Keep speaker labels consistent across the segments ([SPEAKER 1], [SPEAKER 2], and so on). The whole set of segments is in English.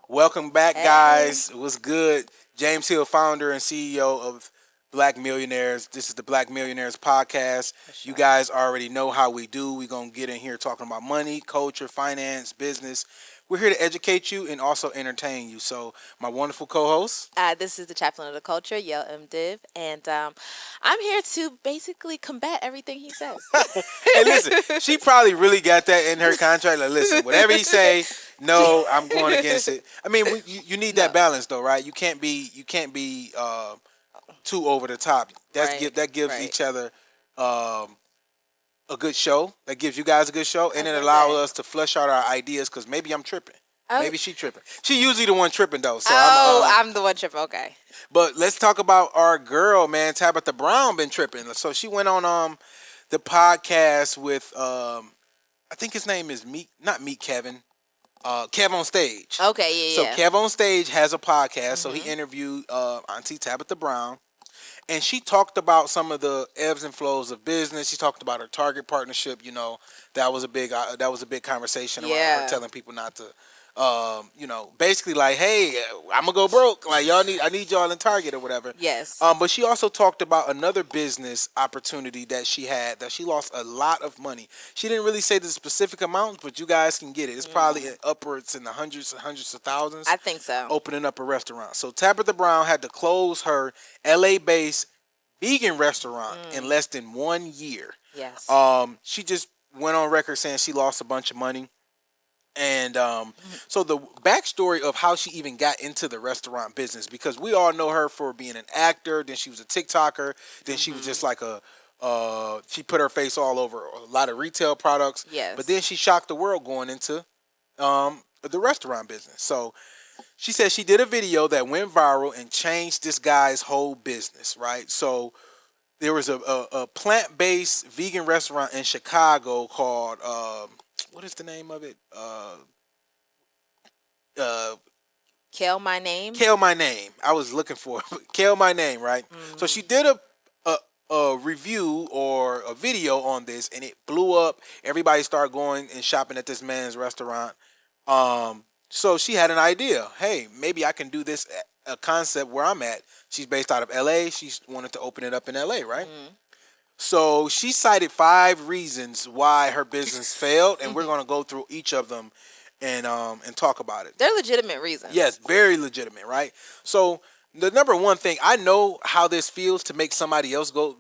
[SPEAKER 1] Welcome back,
[SPEAKER 2] Hey.
[SPEAKER 1] guys. What's good? James Hill, founder and CEO of Black Millionaires. This is the Black Millionaires podcast.
[SPEAKER 2] For
[SPEAKER 1] You
[SPEAKER 2] sure.
[SPEAKER 1] guys already know how we do. We're going to get in here talking about money, culture, finance, business. We're here to educate you and also entertain you. So, my wonderful co host.
[SPEAKER 2] This is the chaplain of the culture, Yel M. Div, and I'm here to basically combat everything he says.
[SPEAKER 1] Hey, listen, she probably really got that in her contract. Like, listen, whatever he say, no, I'm going against it. I mean, you need that
[SPEAKER 2] No,
[SPEAKER 1] balance, though, right? You can't be too over the top.
[SPEAKER 2] right,
[SPEAKER 1] That gives
[SPEAKER 2] right.
[SPEAKER 1] each other um, a good show. That gives you guys a good show,
[SPEAKER 2] I
[SPEAKER 1] and
[SPEAKER 2] was
[SPEAKER 1] it
[SPEAKER 2] gonna
[SPEAKER 1] allows
[SPEAKER 2] say.
[SPEAKER 1] us to flesh out our ideas. Because maybe I'm tripping.
[SPEAKER 2] Oh,
[SPEAKER 1] Maybe she tripping. She usually the one tripping though. So
[SPEAKER 2] oh,
[SPEAKER 1] I'm.
[SPEAKER 2] I'm the one tripping. Okay.
[SPEAKER 1] But let's talk about our girl, man. Tabitha Brown been tripping. So she went on the podcast with I think his name is Meek, not Meek Kevin. Kev on Stage.
[SPEAKER 2] Okay.
[SPEAKER 1] So
[SPEAKER 2] Yeah.
[SPEAKER 1] Kev on Stage has a
[SPEAKER 2] Yeah.
[SPEAKER 1] podcast. So he
[SPEAKER 2] Mhm.
[SPEAKER 1] interviewed Auntie Tabitha Brown, and she talked about some of the ebbs and flows of business. She talked about her Target partnership. That was a big conversation around her
[SPEAKER 2] Yeah.
[SPEAKER 1] telling people not to. Basically like, hey, I'm gonna go broke. Like I need y'all in Target or whatever.
[SPEAKER 2] Yes.
[SPEAKER 1] But she also talked about another business opportunity that she had that she lost a lot of money. She didn't really say the specific amounts, but you guys can get it. It's probably upwards in the hundreds and hundreds of thousands
[SPEAKER 2] I think so.
[SPEAKER 1] opening up a restaurant. So Tabitha Brown had to close her LA-based vegan restaurant in less than 1 year.
[SPEAKER 2] Yes.
[SPEAKER 1] She just went on record saying she lost a bunch of money. And so the backstory of how she even got into the restaurant business, because we all know her for being an actor, then she was a TikToker, then she was just like she put her face all over a lot of retail products.
[SPEAKER 2] Yes.
[SPEAKER 1] But then she shocked the world going into the restaurant business. So she said she did a video that went viral and changed this guy's whole business, right? So there was a plant-based vegan restaurant in Chicago called what is the name of it? Uh,
[SPEAKER 2] Kill my name.
[SPEAKER 1] Kale My Name. I was looking for it. Kale My Name, right? So she did a review or a video on this, and it blew up. Everybody started going and shopping at this man's restaurant. So she had an idea. Hey, maybe I can do this a concept where I'm at. She's based out of LA. She wanted to open it up in LA, right? So she cited 5 reasons why her business failed, and we're going to go through each of them and talk about it.
[SPEAKER 2] They're legitimate reasons.
[SPEAKER 1] Yes, very legitimate, right? So the number one thing, I know how this feels to make somebody else brand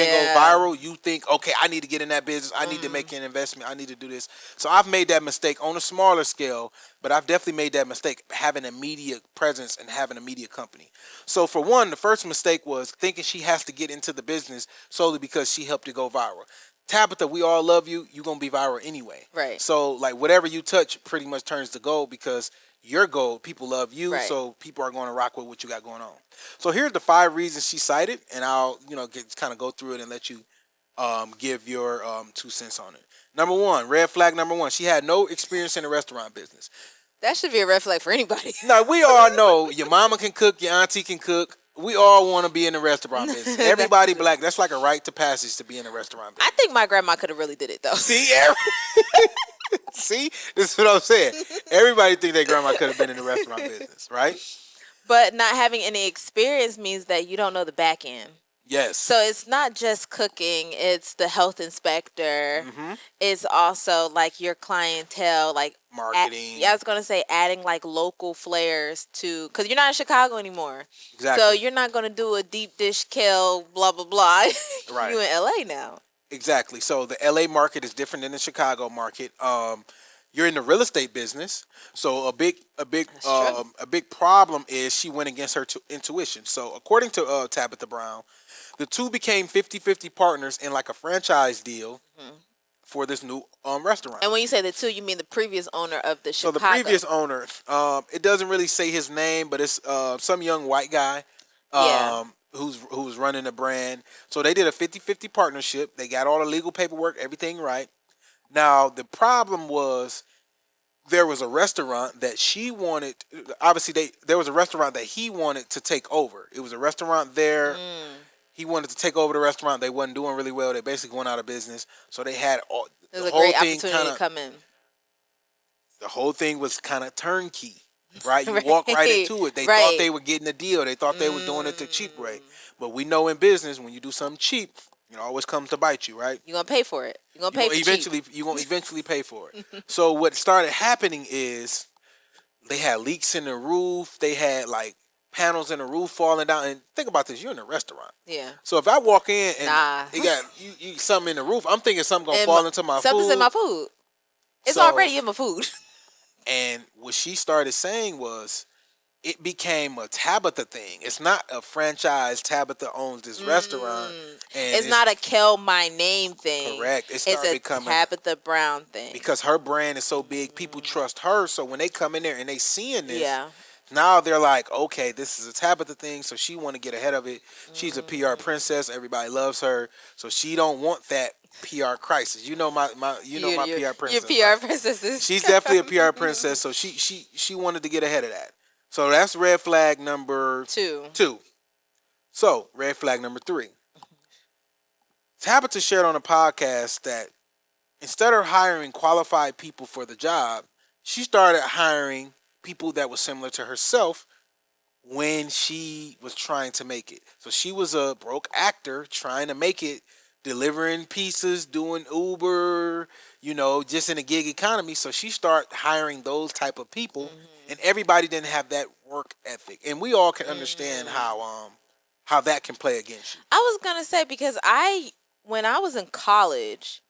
[SPEAKER 1] go
[SPEAKER 2] Yeah.
[SPEAKER 1] viral. You think, okay, I need to get in that business. I need to make an investment. I need to do this. So I've made that mistake on a smaller scale, but I've definitely made that mistake having a media presence and having a media company. So for one, the first mistake was thinking she has to get into the business solely because she helped it go viral. Tabitha, we all love you. You're going to be viral anyway.
[SPEAKER 2] Right.
[SPEAKER 1] So like whatever you touch pretty much turns to gold because you're gold. People love you.
[SPEAKER 2] Right.
[SPEAKER 1] So people are going to rock with what you got going on. So here's the 5 reasons she cited, and I'll kind of go through it and let you give your 2 cents on it. Number 1, red flag number 1, she had no experience in the restaurant business.
[SPEAKER 2] That should be a red flag for anybody.
[SPEAKER 1] Now we all know your mama can cook, your auntie can cook. We all want to be in the restaurant business. Everybody black, that's like a rite to passage to be in the restaurant business.
[SPEAKER 2] I think my grandma could have really did it though.
[SPEAKER 1] See, this is what I'm saying. Everybody think their grandma could have been in the restaurant business, right?
[SPEAKER 2] But not having any experience means that you don't know the back end.
[SPEAKER 1] Yes.
[SPEAKER 2] So it's not just cooking, it's the health inspector.
[SPEAKER 1] Mm-hmm.
[SPEAKER 2] It's also like your clientele, like
[SPEAKER 1] Marketing.
[SPEAKER 2] I was going to say adding like local flares to, because you're not in Chicago anymore.
[SPEAKER 1] Exactly.
[SPEAKER 2] So you're not going to do a deep dish kale, blah, blah, blah.
[SPEAKER 1] Right.
[SPEAKER 2] You in LA now.
[SPEAKER 1] Exactly. So the LA market is different than the Chicago market. You're in the real estate business, so a big problem is she went against her intuition. So according to Tabitha Brown, the two became 50-50 partners in like a franchise deal for this new restaurant.
[SPEAKER 2] And when you say the two, you mean the previous owner of the
[SPEAKER 1] So
[SPEAKER 2] Chicago.
[SPEAKER 1] the previous owner, it doesn't really say his name, but it's some young white guy.
[SPEAKER 2] Yeah.
[SPEAKER 1] Who's running the brand. So they did a 50-50 partnership. They got all the legal paperwork, everything right. Now, the problem was there was a restaurant that she wanted. Obviously, there was a restaurant that he wanted to take over. It was a restaurant there. He wanted to take over the restaurant. They wasn't doing really well. They basically went out of business. So they had all.
[SPEAKER 2] It was
[SPEAKER 1] The
[SPEAKER 2] a
[SPEAKER 1] whole
[SPEAKER 2] great
[SPEAKER 1] thing
[SPEAKER 2] opportunity
[SPEAKER 1] kinda,
[SPEAKER 2] to come in.
[SPEAKER 1] the whole thing was kind of turnkey. right? You walk right into it. They thought
[SPEAKER 2] Right.
[SPEAKER 1] they were getting a deal. They thought they were doing it the cheap rate. But we know in business, when you do something cheap, it always comes to bite you, right?
[SPEAKER 2] You're gonna pay for it. You're gonna pay for cheap.
[SPEAKER 1] You're gonna eventually pay for it. So what started happening is they had leaks in the roof. They had like panels in the roof falling down. And think about this: you're in a restaurant.
[SPEAKER 2] Yeah.
[SPEAKER 1] So if I walk in and
[SPEAKER 2] Nah.
[SPEAKER 1] it got you something in the roof, I'm thinking something gonna
[SPEAKER 2] And
[SPEAKER 1] fall into my food.
[SPEAKER 2] Something's in my food. It's
[SPEAKER 1] So-
[SPEAKER 2] already in my food.
[SPEAKER 1] And what she started saying was, it became a Tabitha thing. It's not a franchise. Tabitha owns this restaurant. And
[SPEAKER 2] It's not a Kel My Name thing.
[SPEAKER 1] Correct. It
[SPEAKER 2] It's
[SPEAKER 1] started
[SPEAKER 2] a
[SPEAKER 1] becoming
[SPEAKER 2] Tabitha Brown thing.
[SPEAKER 1] because her brand is so big, people trust her. So when they come in there and they seeing this,
[SPEAKER 2] Yeah.
[SPEAKER 1] now they're like, okay, this is a Tabitha thing. So she want to get ahead of it. She's a PR princess. Everybody loves her. So she don't want that PR crisis. You know my PR princess.
[SPEAKER 2] Your
[SPEAKER 1] right?
[SPEAKER 2] PR princess is.
[SPEAKER 1] She's definitely a PR princess. So she wanted to get ahead of that. So that's red flag number
[SPEAKER 2] 2.
[SPEAKER 1] 2. So red flag number 3. Tabitha shared on a podcast that instead of hiring qualified people for the job, she started hiring people that were similar to herself when she was trying to make it. So she was a broke actor trying to make it, delivering pizzas, doing Uber, just in a gig economy. So she started hiring those type of people, and everybody didn't have that work ethic. And we all can understand how that can play against you.
[SPEAKER 2] I was gonna say because when I was in college,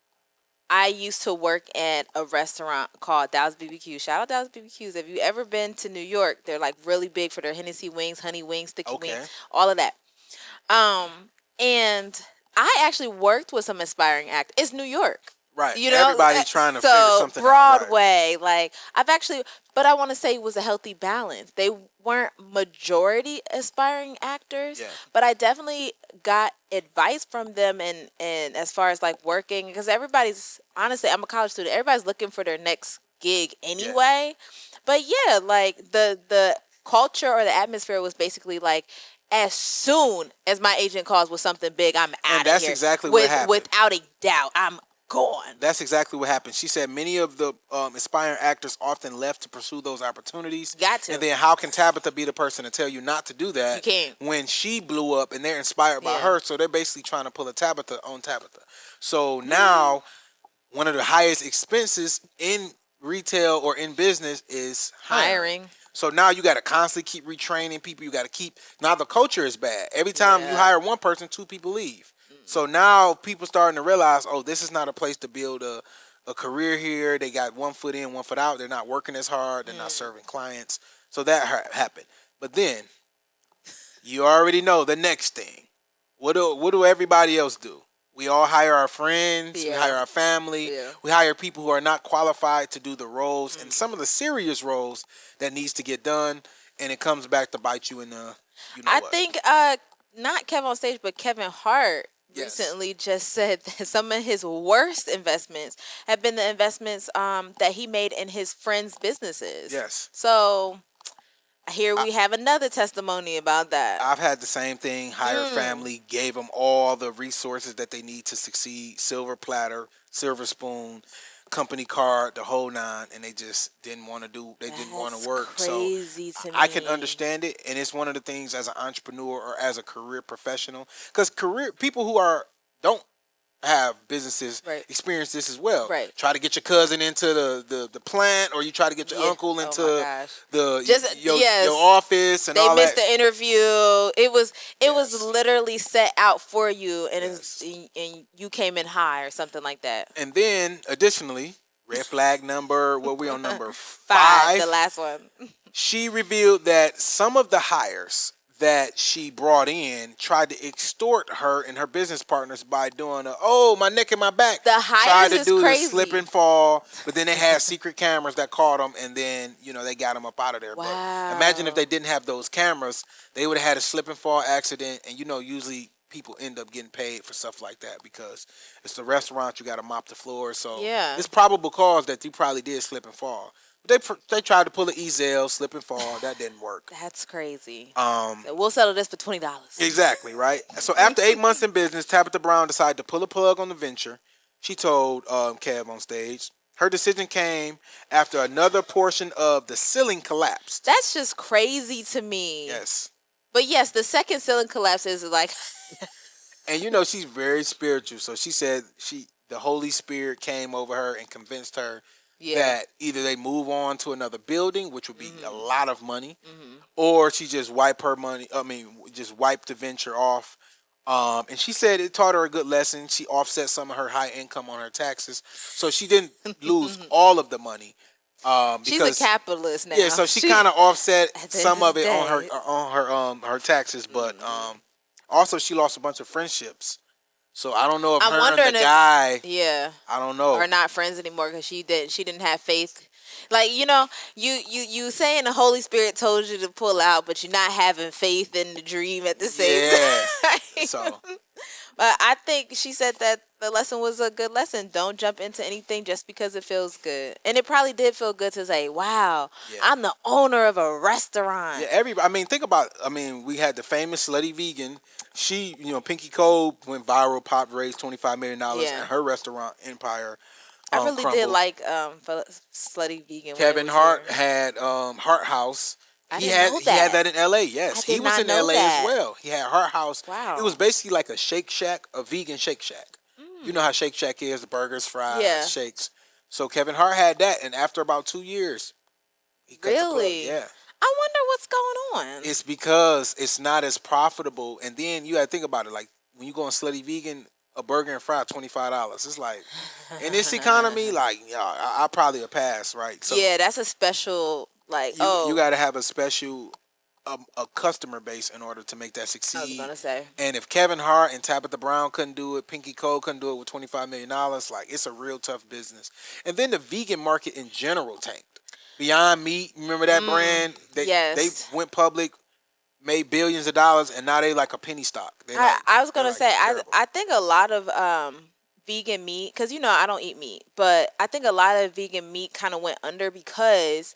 [SPEAKER 2] I used to work at a restaurant called Dallas BBQ. Shout out Dallas BBQs. If you ever been to New York, they're like really big for their Hennessy wings, honey wings, sticky wings, all of that. And I actually worked with some aspiring actors. It's New York.
[SPEAKER 1] Right. Everybody's trying to figure something
[SPEAKER 2] Broadway,
[SPEAKER 1] out. Right.
[SPEAKER 2] like but I want to say it was a healthy balance. They weren't majority aspiring actors, but I definitely got advice from them and as far as like working, because honestly, I'm a college student. Everybody's looking for their next gig anyway. But yeah, like the culture or the atmosphere was basically like, as soon as my agent calls with something big, I'm out of here.
[SPEAKER 1] And that's exactly what happened.
[SPEAKER 2] Without a doubt, I'm gone.
[SPEAKER 1] That's exactly what happened. She said many of the aspiring actors often left to pursue those opportunities.
[SPEAKER 2] Got to.
[SPEAKER 1] And then how can Tabitha be the person to tell you not to do that?
[SPEAKER 2] You can't.
[SPEAKER 1] When she blew up and they're inspired by her, so they're basically trying to pull a Tabitha on Tabitha. So now one of the highest expenses in retail or in business is hiring. So now you got to constantly keep retraining people. You got to keep. Now the culture is bad. Every time you hire one person, 2 people leave. So now people starting to realize, oh, this is not a place to build a career here. They got 1 foot in, 1 foot out. They're not working as hard. They're not serving clients. So that happened. But then you already know the next thing. What do everybody else do? We all hire our friends. We hire our family. We hire people who are not qualified to do the roles and some of the serious roles that needs to get done. And it comes back to bite you in the,
[SPEAKER 2] I think not Kevin on stage, but Kevin Hart recently just said that some of his worst investments have been the investments that he made in his friends' businesses.
[SPEAKER 1] Yes.
[SPEAKER 2] So here we have another testimony about that.
[SPEAKER 1] I've had the same thing. Hired family, gave them all the resources that they need to succeed. Silver platter, silver spoon, company card, the whole 9, and they just didn't want to do. They didn't want to work.
[SPEAKER 2] Crazy
[SPEAKER 1] so
[SPEAKER 2] to
[SPEAKER 1] I
[SPEAKER 2] me.
[SPEAKER 1] can understand it, and it's one of the things as an entrepreneur or as a career professional, because people who don't have businesses experience this as well.
[SPEAKER 2] Right.
[SPEAKER 1] Try to get your cousin into the plant, or you try to get your uncle into your office, and all that.
[SPEAKER 2] They missed the interview. It was literally set out for you, and and you came in high or something like that.
[SPEAKER 1] And then additionally, red flag number. What we on number
[SPEAKER 2] 5? The last one.
[SPEAKER 1] She revealed that some of the hires that she brought in tried to extort her and her business partners by doing my neck and my back.
[SPEAKER 2] The hires is crazy.
[SPEAKER 1] Tried to do the slip and fall, but then they had secret cameras that caught them, and then they got them up out of there.
[SPEAKER 2] Wow.
[SPEAKER 1] But imagine if they didn't have those cameras, they would have had a slip and fall accident, and usually people end up getting paid for stuff like that because it's the restaurant, you got to mop the floor, so it's probable cause that you probably did slip and fall. They tried to pull an Ezel, slip and fall. That didn't work.
[SPEAKER 2] That's crazy. So we'll settle this for $20.
[SPEAKER 1] Exactly, right? So after 8 months in business, Tabitha Brown decided to pull a plug on the venture. She told Kev on stage, Her decision came after another portion of the ceiling collapsed.
[SPEAKER 2] That's just crazy to me.
[SPEAKER 1] Yes.
[SPEAKER 2] But yes, the second ceiling collapse is like.
[SPEAKER 1] And she's very spiritual, so she said the Holy Spirit came over her and convinced her that either they move on to another building, which would be a lot of money, or she just wipe her money. Just wipe the venture off. And she said it taught her a good lesson. She offset some of her high income on her taxes, so she didn't lose all of the money.
[SPEAKER 2] She's a capitalist now.
[SPEAKER 1] Yeah, so she kind of offset some of it on her taxes, but also she lost a bunch of friendships. So I don't know if her and the guy.
[SPEAKER 2] Yeah.
[SPEAKER 1] I don't know.
[SPEAKER 2] Are not friends anymore because she didn't have faith. Like, you saying the Holy Spirit told you to pull out, but you're not having faith in the dream at the same time. So. But I think she said that the lesson was a good lesson. Don't jump into anything just because it feels good. And it probably did feel good to say, wow, I'm the owner of a restaurant.
[SPEAKER 1] Yeah, think about we had the famous Slutty Vegan. She, Pinky Cole went viral, pop raised $25 million, and her restaurant empire
[SPEAKER 2] I really
[SPEAKER 1] crumbled.
[SPEAKER 2] did like Slutty Vegan.
[SPEAKER 1] Kevin Hart had Hart House. He had that in LA. Yes, he was in LA as well. He had Hart House. Wow, it was basically like a Shake Shack, a vegan Shake Shack. You know how Shake Shack is, the burgers, fries, shakes. So Kevin Hart had that, and after about 2 years, he cut the plug. Yeah.
[SPEAKER 2] I wonder what's going on.
[SPEAKER 1] It's because it's not as profitable, and then you got to think about it. Like when you go on Slutty Vegan, a burger and fry $25. It's like in this economy, I probably would pass, right? So
[SPEAKER 2] yeah, that's a special
[SPEAKER 1] you got to have a special a customer base in order to make that succeed.
[SPEAKER 2] I was gonna say.
[SPEAKER 1] And if Kevin Hart and Tabitha Brown couldn't do it, Pinky Cole couldn't do it with $25 million, it's a real tough business. And then the vegan market in general tanked. Beyond Meat, remember that brand? They went public, made billions of dollars, and now they like a penny stock.
[SPEAKER 2] I was gonna say, I think a lot of vegan meat, because I don't eat meat, but I think a lot of vegan meat kind of went under because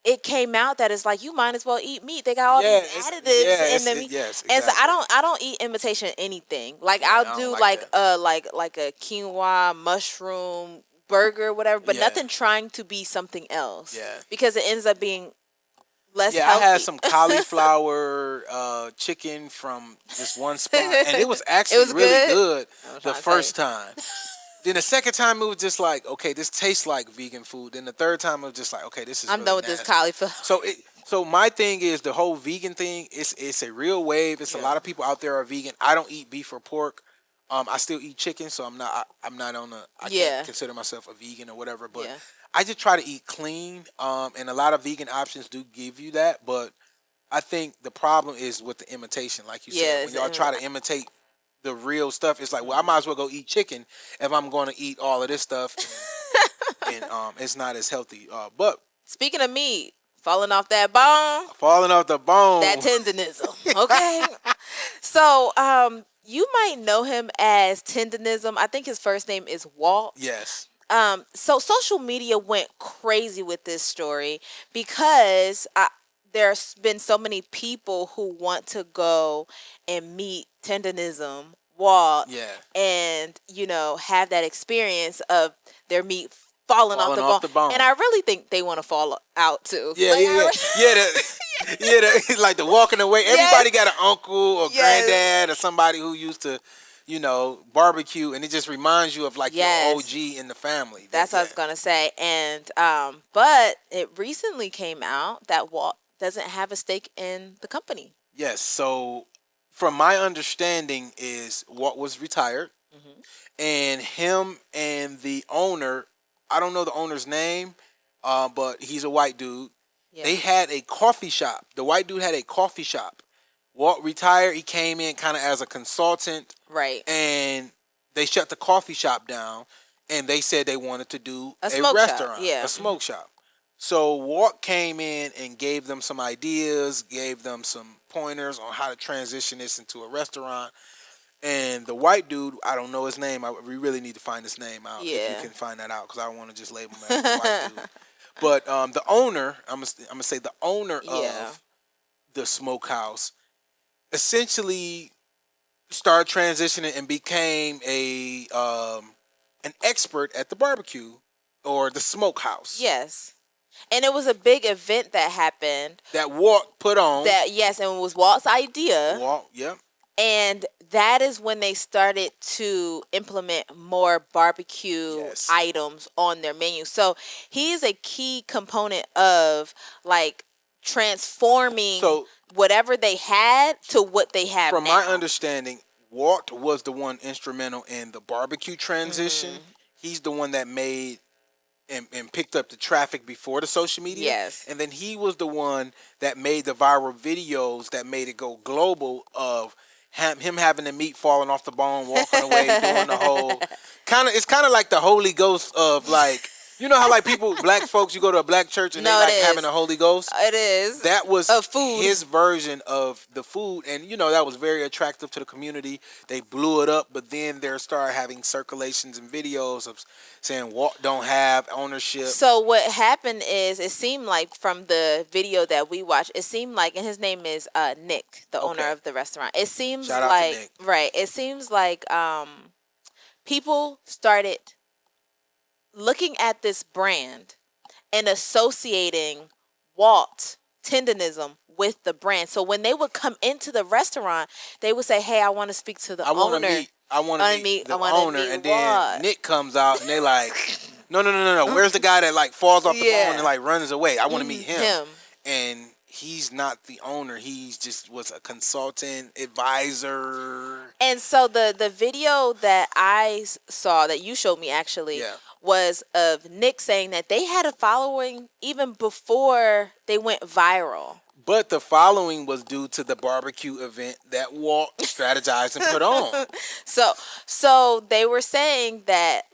[SPEAKER 2] it came out that it's like you might as well eat meat. They got all these additives in the meat.
[SPEAKER 1] Yes, exactly.
[SPEAKER 2] And so I don't eat imitation anything. Like I'll do like a quinoa mushroom burger, whatever, but nothing trying to be something else. Yeah. Because it ends up being less healthy.
[SPEAKER 1] I had some cauliflower chicken from this one spot, and it was actually really good the first time. Then the second time it was just like, okay, this tastes like vegan food. Then the third time it was just like, okay, this is.
[SPEAKER 2] I'm
[SPEAKER 1] really
[SPEAKER 2] done with
[SPEAKER 1] nasty.
[SPEAKER 2] this cauliflower.
[SPEAKER 1] So my thing is the whole vegan thing. It's a real wave. It's a lot of people out there are vegan. I don't eat beef or pork. I still eat chicken, so I'm not on the. I can't consider myself a vegan or whatever. But I just try to eat clean. And a lot of vegan options do give you that, but I think the problem is with the imitation, like you said, when y'all try to imitate the real stuff. It's like, well, I might as well go eat chicken if I'm going to eat all of this stuff, and it's not as healthy. But
[SPEAKER 2] speaking of meat, falling off the bone, that Tendernism. Okay, so you might know him as Tenderism. I think his first name is Walt.
[SPEAKER 1] Yes.
[SPEAKER 2] So social media went crazy with this story because there's been so many people who want to go and meet Tenderism, Walt, and have that experience of their meat falling off the bone. And I really think they want to fall out too.
[SPEAKER 1] Like the walking away. Everybody got an uncle or granddad or somebody who used to, barbecue, and it just reminds you of like your OG in the family.
[SPEAKER 2] That's what I was gonna say. And but it recently came out that Walt doesn't have a stake in the company.
[SPEAKER 1] Yes. So from my understanding is Walt was retired, and him and the owner, I don't know the owner's name, but he's a white dude. Yeah. They had a coffee shop. The white dude had a coffee shop. Walt retired. He came in kind of as a consultant.
[SPEAKER 2] Right.
[SPEAKER 1] And they shut the coffee shop down, and they said they wanted to do a restaurant, a smoke shop. So Walt came in and gave them some ideas, gave them some pointers on how to transition this into a restaurant. And the white dude, I don't know his name. We really need to find his name out. If you can find that out, because I don't want to just label him as the white dude. But the owner, I'm gonna say the owner of the Smokehouse, essentially started transitioning and became an expert at the barbecue or the Smokehouse.
[SPEAKER 2] Yes. And it was a big event that happened.
[SPEAKER 1] That Walt put on.
[SPEAKER 2] That, yes, and it was Walt's idea.
[SPEAKER 1] Walt, yep.
[SPEAKER 2] And that is when they started to implement more barbecue items on their menu. So he's a key component of like transforming whatever they had to what they have now.
[SPEAKER 1] From my understanding, Walt was the one instrumental in the barbecue transition. Mm-hmm. He's the one that made and picked up the traffic before the social media.
[SPEAKER 2] Yes.
[SPEAKER 1] And then he was the one that made the viral videos that made it go global of him having the meat falling off the bone, walking away, doing the whole it's kind of like the Holy Ghost of like, you know how like people, black folks, you go to a black church and they like having a Holy Ghost?
[SPEAKER 2] It is.
[SPEAKER 1] That was
[SPEAKER 2] of food.
[SPEAKER 1] His version of the food. And, you know, that was very attractive to the community. They blew it up, but then they started having circulations and videos of saying Walt don't have ownership.
[SPEAKER 2] So what happened is it seemed like from the video that we watched, it seemed like, and his name is Nick, the owner of the restaurant. It seems
[SPEAKER 1] Shout out
[SPEAKER 2] like,
[SPEAKER 1] to Nick.
[SPEAKER 2] Right. It seems like people started looking at this brand and associating Walt Tenderism with the brand. So when they would come into the restaurant, they would say, "Hey, I want to speak to the owner.
[SPEAKER 1] I want to meet the owner." And then
[SPEAKER 2] Walt.
[SPEAKER 1] Nick comes out and they like, no. Where's the guy that like falls off the bone and like runs away? I want to meet him. And he's not the owner. He's just was a consultant, advisor.
[SPEAKER 2] And so the video that I saw that you showed me actually was of Nick saying that they had a following even before they went viral.
[SPEAKER 1] But the following was due to the barbecue event that Walt strategized and put on.
[SPEAKER 2] So they were saying that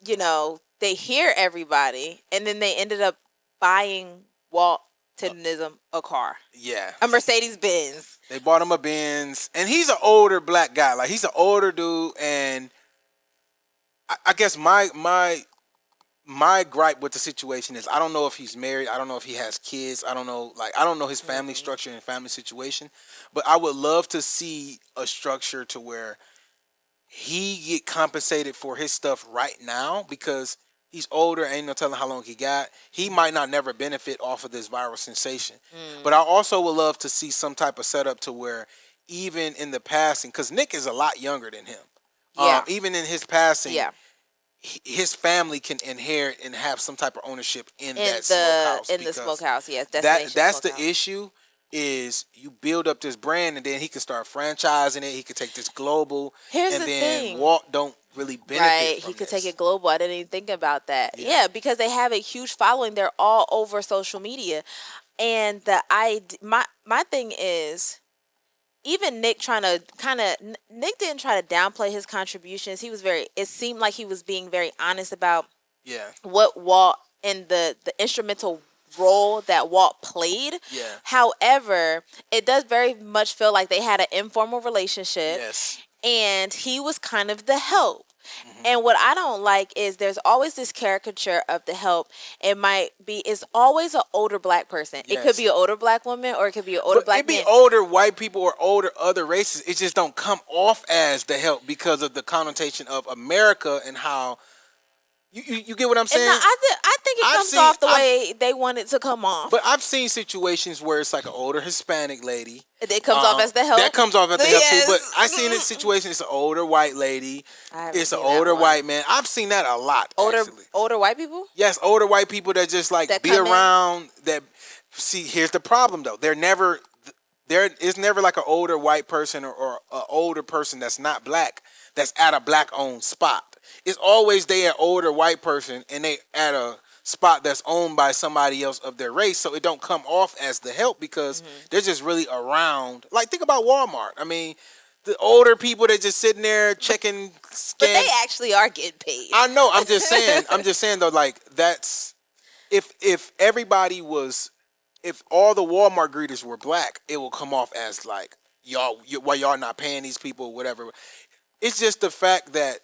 [SPEAKER 2] you know, they hear everybody and then they ended up buying Walt Tenderism a car.
[SPEAKER 1] Yeah.
[SPEAKER 2] A Mercedes Benz.
[SPEAKER 1] They bought him a Benz. And he's an older black guy. Like, he's an older dude. And I guess my gripe with the situation is I don't know if he's married. I don't know if he has kids. I don't know his family structure and family situation. But I would love to see a structure to where he get compensated for his stuff right now, because he's older, ain't no telling how long he got. He might not never benefit off of this viral sensation. But I also would love to see some type of setup to where even in the passing, because Nick is a lot younger than him.
[SPEAKER 2] Yeah.
[SPEAKER 1] Even in his passing, his family can inherit and have some type of ownership in that smokehouse.
[SPEAKER 2] In the smokehouse, yes.
[SPEAKER 1] That's the issue. Is you build up this brand and then he can start franchising it. He could take this global.
[SPEAKER 2] Here's
[SPEAKER 1] and
[SPEAKER 2] the
[SPEAKER 1] then
[SPEAKER 2] thing.
[SPEAKER 1] Walt don't really benefit
[SPEAKER 2] right.
[SPEAKER 1] from
[SPEAKER 2] He could
[SPEAKER 1] this.
[SPEAKER 2] take it global. I didn't even think about that. Yeah, because they have a huge following. They're all over social media. And my thing is, even Nick Nick didn't try to downplay his contributions. It seemed like he was being very honest about what Walt and the instrumental role that Walt played.
[SPEAKER 1] Yeah.
[SPEAKER 2] However, it does very much feel like they had an informal relationship.
[SPEAKER 1] Yes.
[SPEAKER 2] And he was kind of the help. And what I don't like is there's always this caricature of the help. It's always an older black person. Yes. It could be an older black woman or it could be an older black man.
[SPEAKER 1] It be older white people or older other races. It just don't come off as the help because of the connotation of America and how you get what I'm saying?
[SPEAKER 2] No, I think it comes off the way they want it to come off.
[SPEAKER 1] But I've seen situations where it's like an older Hispanic lady.
[SPEAKER 2] It comes off as the help.
[SPEAKER 1] That comes off as the help too. But I've seen this situation. It's an older white lady. It's an older white man. I've seen that a lot.
[SPEAKER 2] Older white people?
[SPEAKER 1] Yes, older white people that just like that be around. That see, here's the problem though. There is never like an older white person or an older person that's not black that's at a black owned spot. It's always they an older white person and they at a spot that's owned by somebody else of their race, so it don't come off as the help because they're just really around. Like, think about Walmart. I mean, the older people that just sitting there checking scans.
[SPEAKER 2] But they actually are getting paid.
[SPEAKER 1] I know. I'm just saying though, like, that's if everybody was, if all the Walmart greeters were black, it will come off as like why y'all not paying these people, whatever. It's just the fact that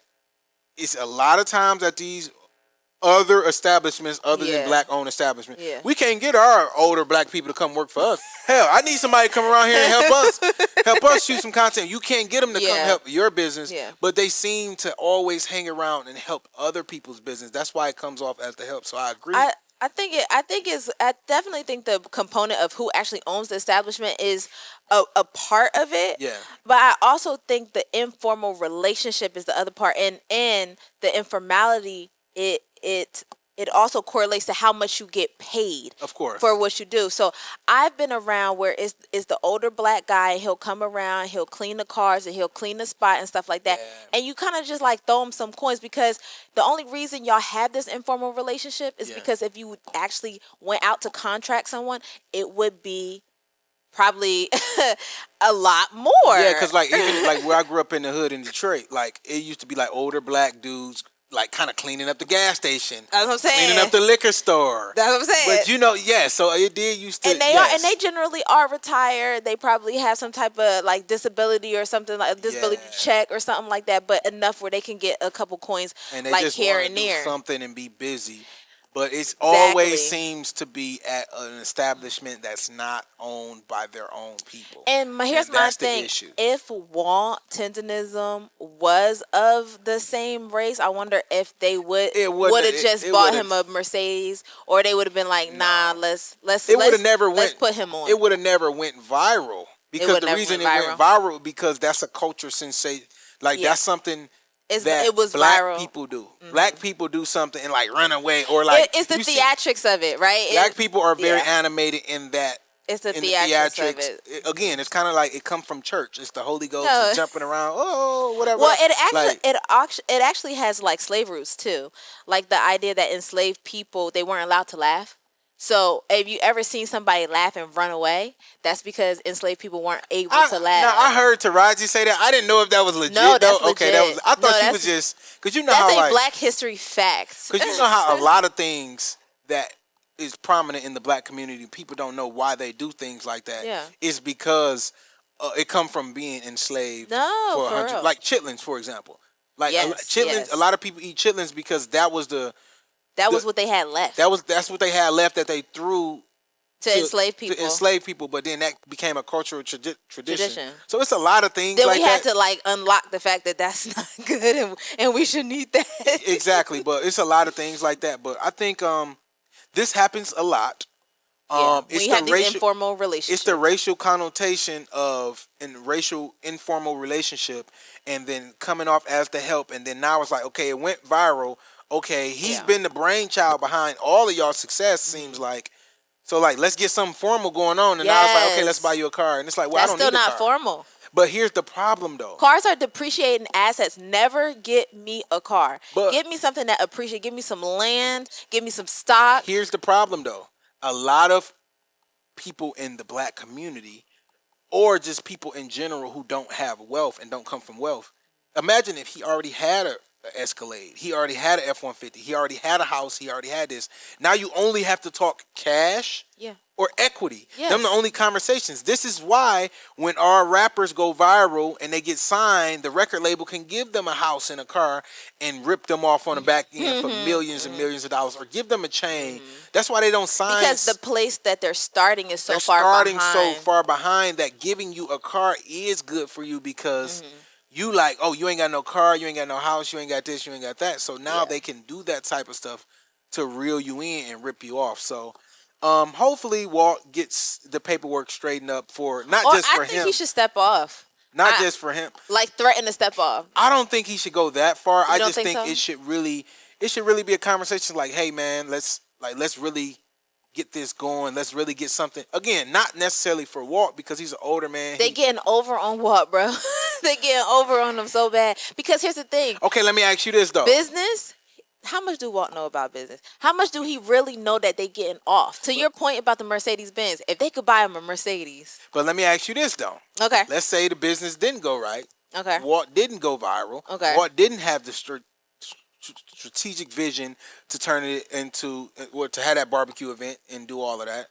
[SPEAKER 1] it's a lot of times that these other establishments other than black-owned establishments.
[SPEAKER 2] Yeah.
[SPEAKER 1] We can't get our older black people to come work for us. Hell, I need somebody to come around here and help us shoot some content. You can't get them to come help your business, but they seem to always hang around and help other people's business. That's why it comes off as the help. So I agree.
[SPEAKER 2] I definitely think the component of who actually owns the establishment is a part of it.
[SPEAKER 1] Yeah.
[SPEAKER 2] But I also think the informal relationship is the other part, and the informality it also correlates to how much you get paid,
[SPEAKER 1] of course,
[SPEAKER 2] for what you do. So I've been around where it's the older black guy. He'll come around, he'll clean the cars, and he'll clean the spot and stuff like that. Yeah. And you kind of just like throw him some coins, because the only reason y'all have this informal relationship is because if you actually went out to contract someone, it would be probably a lot more.
[SPEAKER 1] Yeah, because like even like where I grew up in the hood in Detroit, like it used to be like older black dudes, like kind of cleaning up the gas station.
[SPEAKER 2] That's what I'm saying.
[SPEAKER 1] Cleaning up the liquor store.
[SPEAKER 2] That's what I'm saying.
[SPEAKER 1] But you know, so it did used to.
[SPEAKER 2] And they generally are retired. They probably have some type of like disability or something, like a disability check or something like that, but enough where they can get a couple coins,
[SPEAKER 1] and they
[SPEAKER 2] like
[SPEAKER 1] just
[SPEAKER 2] here and there,
[SPEAKER 1] do something and be busy. But it always seems to be at an establishment that's not owned by their own people.
[SPEAKER 2] And here's my thing. If Walt Tenderism was of the same race, I wonder if they would have just bought him a Mercedes, or they would have been like, nah, let's put him on.
[SPEAKER 1] It would have never went viral. Because the reason it went viral because that's a culture sensation. Like that's something it was black viral. People do. Mm-hmm. Black people do something and like run away, or like
[SPEAKER 2] it's the theatrics of it, right?
[SPEAKER 1] Black people are very animated in that.
[SPEAKER 2] It's the theatrics of it.
[SPEAKER 1] Again, it's kind of like it comes from church. It's the Holy Ghost jumping around. Oh, whatever.
[SPEAKER 2] Well, it actually has like slave roots too, like the idea that enslaved people, they weren't allowed to laugh. So if you ever seen somebody laugh and run away, that's because enslaved people weren't able to laugh.
[SPEAKER 1] Now I heard Taraji say that. I didn't know if that was legit.
[SPEAKER 2] No, that's legit.
[SPEAKER 1] Okay, that was. I thought she was just because you know how
[SPEAKER 2] that's a Black history fact.
[SPEAKER 1] Because you know how a lot of things that is prominent in the black community, people don't know why they do things like that. Yeah, is because it come from being enslaved.
[SPEAKER 2] No, for real.
[SPEAKER 1] Like chitlins, for example. Like chitlins, a lot of people eat chitlins because that was what they had left. That's what they had left that they threw
[SPEAKER 2] to enslave people.
[SPEAKER 1] To enslave people, but then that became a cultural tradition. So it's a lot of things.
[SPEAKER 2] Then
[SPEAKER 1] like
[SPEAKER 2] we had to like unlock the fact that that's not good, and we should need that.
[SPEAKER 1] Exactly, but it's a lot of things like that. But I think this happens a lot.
[SPEAKER 2] We have these informal relationships.
[SPEAKER 1] It's the racial connotation of racial informal relationship, and then coming off as the help, and then now it's like, okay, it went viral. Okay, he's been the brainchild behind all of y'all's success, seems like. So, like, let's get something formal going on. And now it's like, okay, let's buy you a car. And it's like, well, I don't need a car.
[SPEAKER 2] That's still not formal.
[SPEAKER 1] But here's the problem, though.
[SPEAKER 2] Cars are depreciating assets. Never get me a car. Give me something that appreciates. Give me some land. Give me some stock.
[SPEAKER 1] Here's the problem, though. A lot of people in the black community, or just people in general who don't have wealth and don't come from wealth, imagine if he already had a Escalade. He already had an F-150. He already had a house. He already had this. Now you only have to talk cash or equity. Yes. Them the only conversations. This is why when our rappers go viral and they get signed, the record label can give them a house and a car and rip them off on the back end for millions and millions of dollars, or give them a chain. That's why they don't sign.
[SPEAKER 2] Because the place that they're starting is so far behind
[SPEAKER 1] that giving you a car is good for you because you like, oh, you ain't got no car, you ain't got no house, you ain't got this, you ain't got that. So now they can do that type of stuff to reel you in and rip you off. So hopefully Walt gets the paperwork straightened up for just for him.
[SPEAKER 2] I think he should step off.
[SPEAKER 1] Just for him.
[SPEAKER 2] Like threaten to step off.
[SPEAKER 1] I don't think he should go that far. I just think it should really be a conversation like, hey man, let's really get this going. Let's really get something. Again, not necessarily for Walt because he's an older man.
[SPEAKER 2] They getting over on Walt, bro. They getting over on him so bad. Because here's the thing.
[SPEAKER 1] Okay, let me ask you this though.
[SPEAKER 2] Business. How much do Walt know about business? How much do he really know that they getting off? To your point about the Mercedes Benz, if they could buy him a Mercedes.
[SPEAKER 1] But let me ask you this though.
[SPEAKER 2] Okay.
[SPEAKER 1] Let's say the business didn't go right.
[SPEAKER 2] Okay.
[SPEAKER 1] Walt didn't go viral.
[SPEAKER 2] Okay.
[SPEAKER 1] Walt didn't have the strategic vision to turn it into, or to have that barbecue event and do all of that,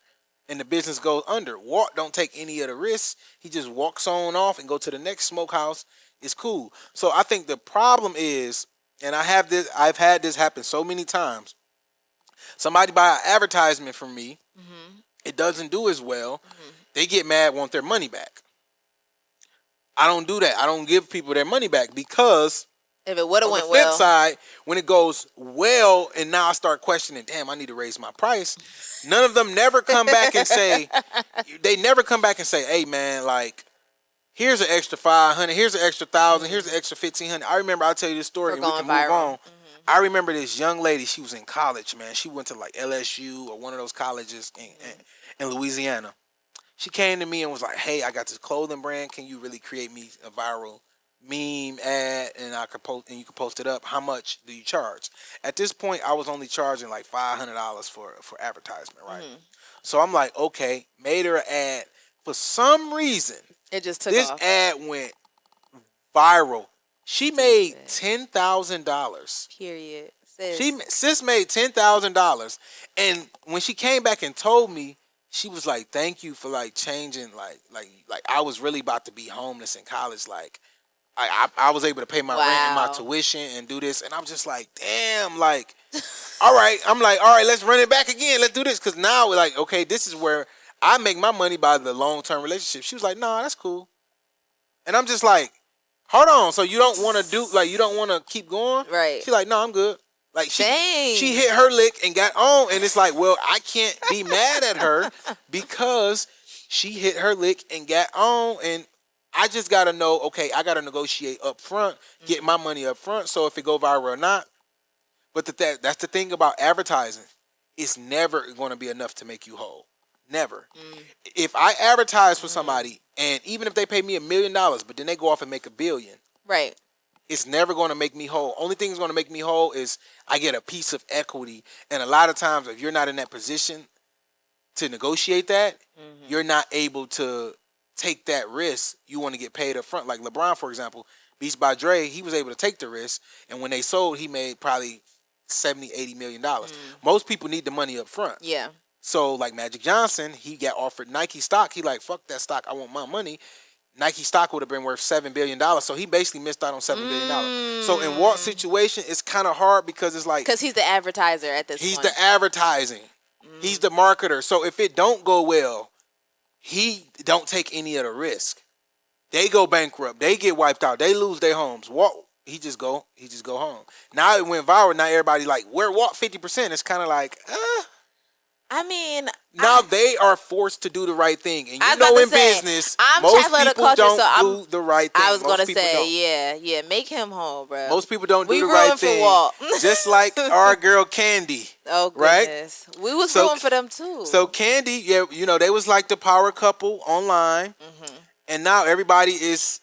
[SPEAKER 1] and the business goes under. Walt don't take any of the risks. He just walks on off and go to the next smokehouse. It's cool. So I think the problem is, and I've had this happen so many times. Somebody buy an advertisement from me, it doesn't do as well. They get mad, want their money back. I don't do that. I don't give people their money back because
[SPEAKER 2] if it would have went
[SPEAKER 1] on the flip
[SPEAKER 2] well,
[SPEAKER 1] side, when it goes well, and now I start questioning, damn, I need to raise my price. None of them never come back and say, hey man, like, here's an extra 500, here's an extra 1,000, here's an extra 1,500. I remember, I'll tell you this story and we can move on. I remember this young lady, she was in college, man. She went to like LSU or one of those colleges in Louisiana. She came to me and was like, hey, I got this clothing brand. Can you really create me a viral meme ad and you can post it up? How much do you charge? At this point, I was only charging like $500 for advertisement, right? So I'm like, okay, made her an ad. For some reason,
[SPEAKER 2] it just took
[SPEAKER 1] this
[SPEAKER 2] off.
[SPEAKER 1] ad went viral. She made $10,000.
[SPEAKER 2] Period.
[SPEAKER 1] Sis made $10,000, and when she came back and told me, she was like, "Thank you for like changing, like I was really about to be homeless in college. Like, I was able to pay my rent and my tuition and do this, and I'm just like, damn, like, all right. I'm like, all right, let's run it back again. Let's do this, because now we're like, okay, this is where I make my money by the long-term relationship. She was like, nah, that's cool, and I'm just like, hold on, so you don't want to do, like, you don't want to keep going?
[SPEAKER 2] Right.
[SPEAKER 1] She's like, no, I'm good. Like, she hit her lick and got on, and it's like, well, I can't be mad at her because she hit her lick and got on, and I just got to know, okay, I got to negotiate up front, get my money up front, so if it go viral or not. But that's the thing about advertising. It's never going to be enough to make you whole. Never. If I advertise for somebody, and even if they pay me $1 million, but then they go off and make $1 billion.
[SPEAKER 2] Right.
[SPEAKER 1] It's never going to make me whole. Only thing that's going to make me whole is I get a piece of equity. And a lot of times, if you're not in that position to negotiate that, you're not able to take that risk. You want to get paid up front. Like LeBron, for example, Beats by Dre, he was able to take the risk. And when they sold, he made probably $70-80 million. Most people need the money up front.
[SPEAKER 2] Yeah.
[SPEAKER 1] So like Magic Johnson, he got offered Nike stock. He like, fuck that stock. I want my money. Nike stock would have been worth $7 billion. So he basically missed out on $7 billion. So in Walt's situation, it's kind of hard because it's like...
[SPEAKER 2] Because he's the advertiser at this point.
[SPEAKER 1] He's the advertising. He's the marketer. So if it don't go well, he don't take any of the risk. They go bankrupt. They get wiped out. They lose their homes. Walt, he just go home. Now it went viral. Now everybody like, where Walt 50%? It's kind of like,
[SPEAKER 2] I mean,
[SPEAKER 1] now they are forced to do the right thing, and you know, in business, most people don't do the right thing.
[SPEAKER 2] I was gonna say, yeah, make him whole, bro.
[SPEAKER 1] Most people don't do the right thing. Walt. Just like our girl Candy.
[SPEAKER 2] Oh goodness, right? We was rooting for them too.
[SPEAKER 1] So Candy, yeah, you know, they was like the power couple online, and now everybody is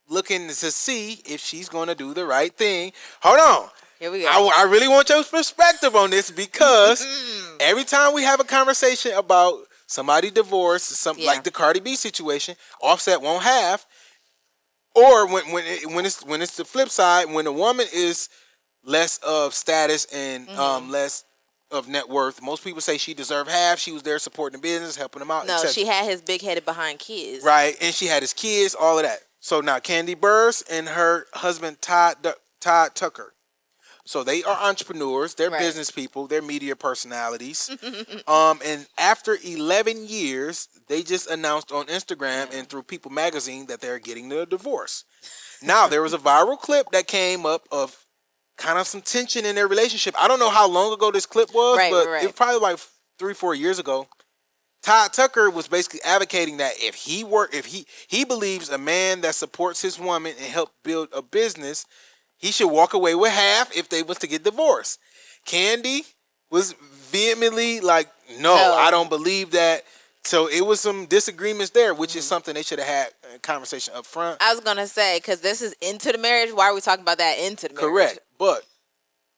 [SPEAKER 1] looking to see if she's gonna do the right thing. Hold on.
[SPEAKER 2] Here we go.
[SPEAKER 1] I really want your perspective on this because every time we have a conversation about somebody divorced, like the Cardi B situation, Offset won't have, or when it's the flip side, when a woman is less of status and less of net worth, most people say she deserved half. She was there supporting the business, helping them out.
[SPEAKER 2] No, she had his big-headed behind kids.
[SPEAKER 1] Right, and she had his kids, all of that. So now Candy Burrs and her husband Todd Tucker. So they are entrepreneurs, they're business people, they're media personalities. And after 11 years, they just announced on Instagram and through People Magazine that they're getting the divorce. Now, there was a viral clip that came up of kind of some tension in their relationship. I don't know how long ago this clip was, but it was probably like 3-4 years ago. Todd Tucker was basically advocating that if he believes a man that supports his woman and help build a business, he should walk away with half if they was to get divorced. Candy was vehemently like, no, I don't believe that. So it was some disagreements there, which is something they should have had a conversation up front.
[SPEAKER 2] I was going to say, because this is into the marriage. Why are we talking about that into the marriage?
[SPEAKER 1] Correct. But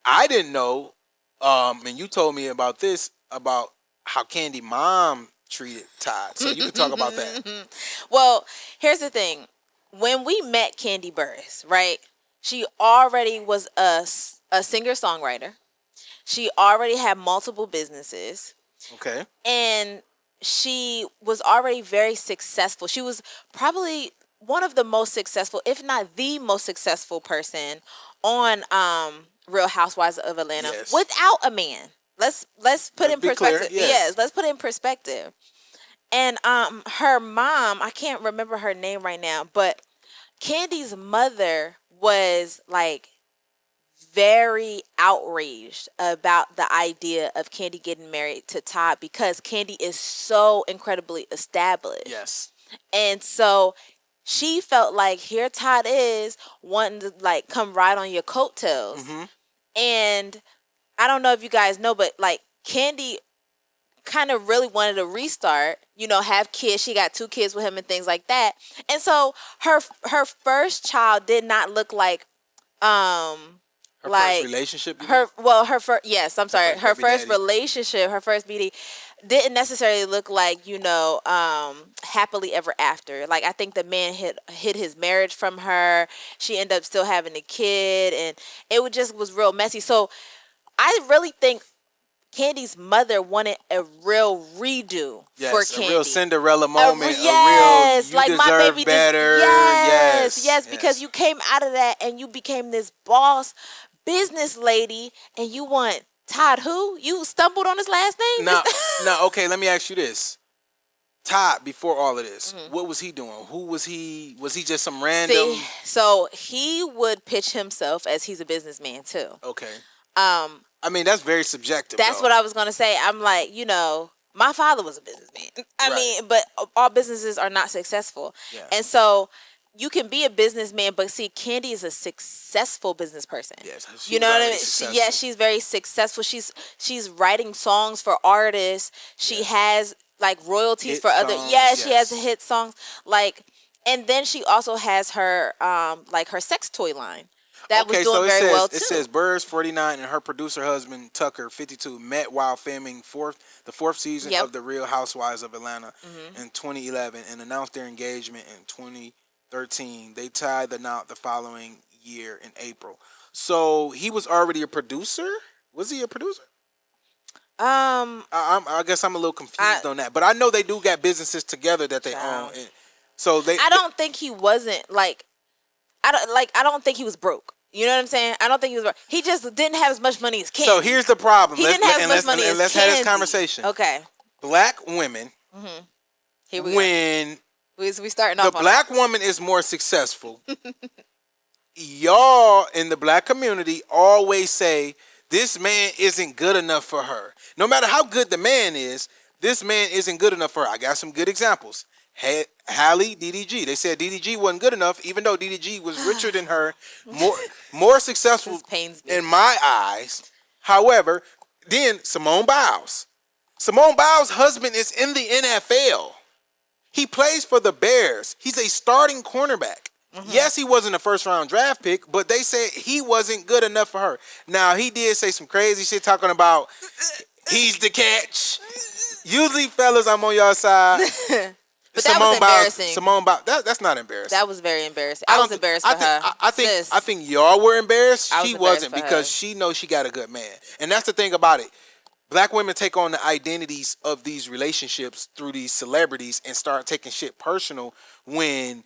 [SPEAKER 1] I didn't know, and you told me about this, about how Candy mom treated Todd. So you can talk about that.
[SPEAKER 2] Well, here's the thing. When we met Candy Burris, right? She already was a singer-songwriter. She already had multiple businesses.
[SPEAKER 1] Okay. And
[SPEAKER 2] she was already very successful. She was probably one of the most successful, if not the most successful person on Real Housewives of Atlanta without a man. let's put in perspective.
[SPEAKER 1] Clear, yes.
[SPEAKER 2] Yes, let's put it in perspective. And her mom, I can't remember her name right now, but Candy's mother was like very outraged about the idea of Candy getting married to Todd because Candy is so incredibly established.
[SPEAKER 1] Yes.
[SPEAKER 2] And so she felt like here Todd is wanting to like come ride on your coattails. Mm-hmm. And I don't know if you guys know, but like Candy kind of really wanted to restart, have kids. She got 2 kids with him and things like that. And so her first child did not look like
[SPEAKER 1] her first relationship.
[SPEAKER 2] Her first relationship, her first BD didn't necessarily look like happily ever after. Like I think the man hid his marriage from her. She ended up still having a kid, and it was real messy. So I really think Candy's mother wanted a real redo for Candy.
[SPEAKER 1] A real Cinderella moment.
[SPEAKER 2] Yes,
[SPEAKER 1] a real, you like my baby better.
[SPEAKER 2] Yes, because you came out of that and you became this boss business lady, and you want Todd who? You stumbled on his last name?
[SPEAKER 1] No, okay, let me ask you this. Todd, before all of this, what was he doing? Who was he? Was he just some random?
[SPEAKER 2] So he would pitch himself as he's a businessman too.
[SPEAKER 1] Okay. I mean, that's very subjective.
[SPEAKER 2] That's what I was going to say. I'm like, my father was a businessman. I mean, but all businesses are not successful. Yeah. And so you can be a businessman, but see, Candy is a successful business person. Yes, you know what I mean? She's very successful. She's writing songs for artists. She has like royalties for other. She has hit songs. Like, and then she also has her like her sex toy line. That was doing very well too.
[SPEAKER 1] It says Burrs, 49, and her producer husband Tucker, 52, met while filming the fourth season of The Real Housewives of Atlanta in 2011 and announced their engagement in 2013. They tied the knot the following year in April. So he was already a producer? Was he a producer? I guess I'm a little confused on that, but I know they do got businesses together that they own. And so I
[SPEAKER 2] don't think he wasn't like. I don't think he was broke. You know what I'm saying? I don't think he was broke. He just didn't have as much money as Candy.
[SPEAKER 1] So here's the problem.
[SPEAKER 2] Didn't have as much money as
[SPEAKER 1] let's
[SPEAKER 2] Candy.
[SPEAKER 1] have this conversation.
[SPEAKER 2] Okay.
[SPEAKER 1] Black women.
[SPEAKER 2] Mm-hmm. Here we go. We starting off.
[SPEAKER 1] The black woman is more successful. Y'all in the black community always say this man isn't good enough for her. No matter how good the man is, this man isn't good enough for her. I got some good examples. Halle, DDG. They said DDG wasn't good enough, even though DDG was richer than her, more successful in my eyes. However, then Simone Biles. Simone Biles' husband is in the NFL. He plays for the Bears. He's a starting cornerback. Mm-hmm. Yes, he wasn't a first-round draft pick, but they said he wasn't good enough for her. Now, he did say some crazy shit talking about he's the catch. Usually, fellas, I'm on y'all side.
[SPEAKER 2] But that was embarrassing.
[SPEAKER 1] Simone Biles, that's not embarrassing.
[SPEAKER 2] That was very embarrassing. I was embarrassed for her.
[SPEAKER 1] I think y'all were embarrassed. She wasn't because she knows she got a good man. And that's the thing about it. Black women take on the identities of these relationships through these celebrities and start taking shit personal when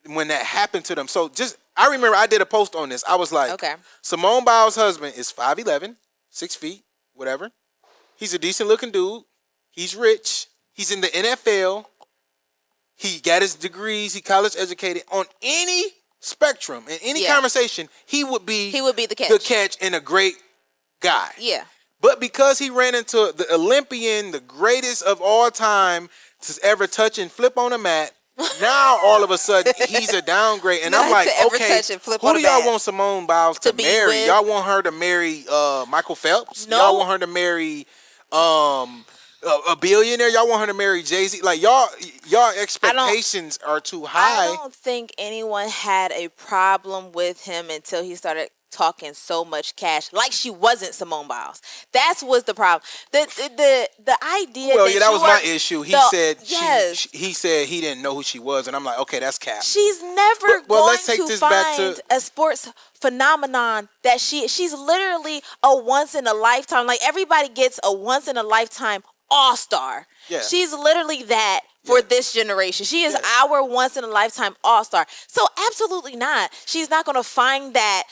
[SPEAKER 1] that happened to them. So I remember I did a post on this. I was like, okay. Simone Biles' husband is 5'11", 6 feet, whatever. He's a decent looking dude. He's rich. He's in the NFL. He got his degrees. He college educated. On any spectrum, in any conversation, he would be
[SPEAKER 2] the catch.
[SPEAKER 1] The catch and a great guy.
[SPEAKER 2] Yeah.
[SPEAKER 1] But because he ran into the Olympian, the greatest of all time to ever touch and flip on a mat, now all of a sudden he's a downgrade. And I'm like, okay, who do y'all want Simone Biles to marry? With? Y'all want her to marry Michael Phelps? No. Y'all want her to marry a billionaire? Y'all want her to marry Jay-Z? Like y'all expectations are too high.
[SPEAKER 2] I don't think anyone had a problem with him until he started talking so much cash, like she wasn't Simone Biles. That was the problem. The idea.
[SPEAKER 1] Well, that was my issue. He said he said he didn't know who she was, and I'm like, okay, that's cap.
[SPEAKER 2] She's never going to find a sports phenomenon that she's literally a once in a lifetime. Like everybody gets a once in a lifetime all-star. Yeah. She's literally that for this generation. She is our once in a lifetime all-star. So absolutely not. She's not going to find that.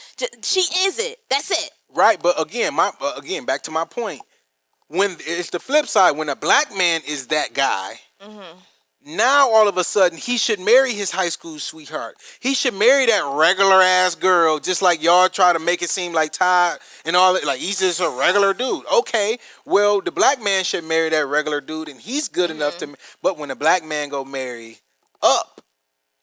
[SPEAKER 2] She is it. That's it.
[SPEAKER 1] Right, but again, back to my point. when it's the flip side, when a black man is that guy, now all of a sudden he should marry his high school sweetheart. He should marry that regular ass girl, just like y'all try to make it seem like Ty and all that. Like he's just a regular dude. Okay, well the black man should marry that regular dude, and he's good enough to. But when a black man go marry up,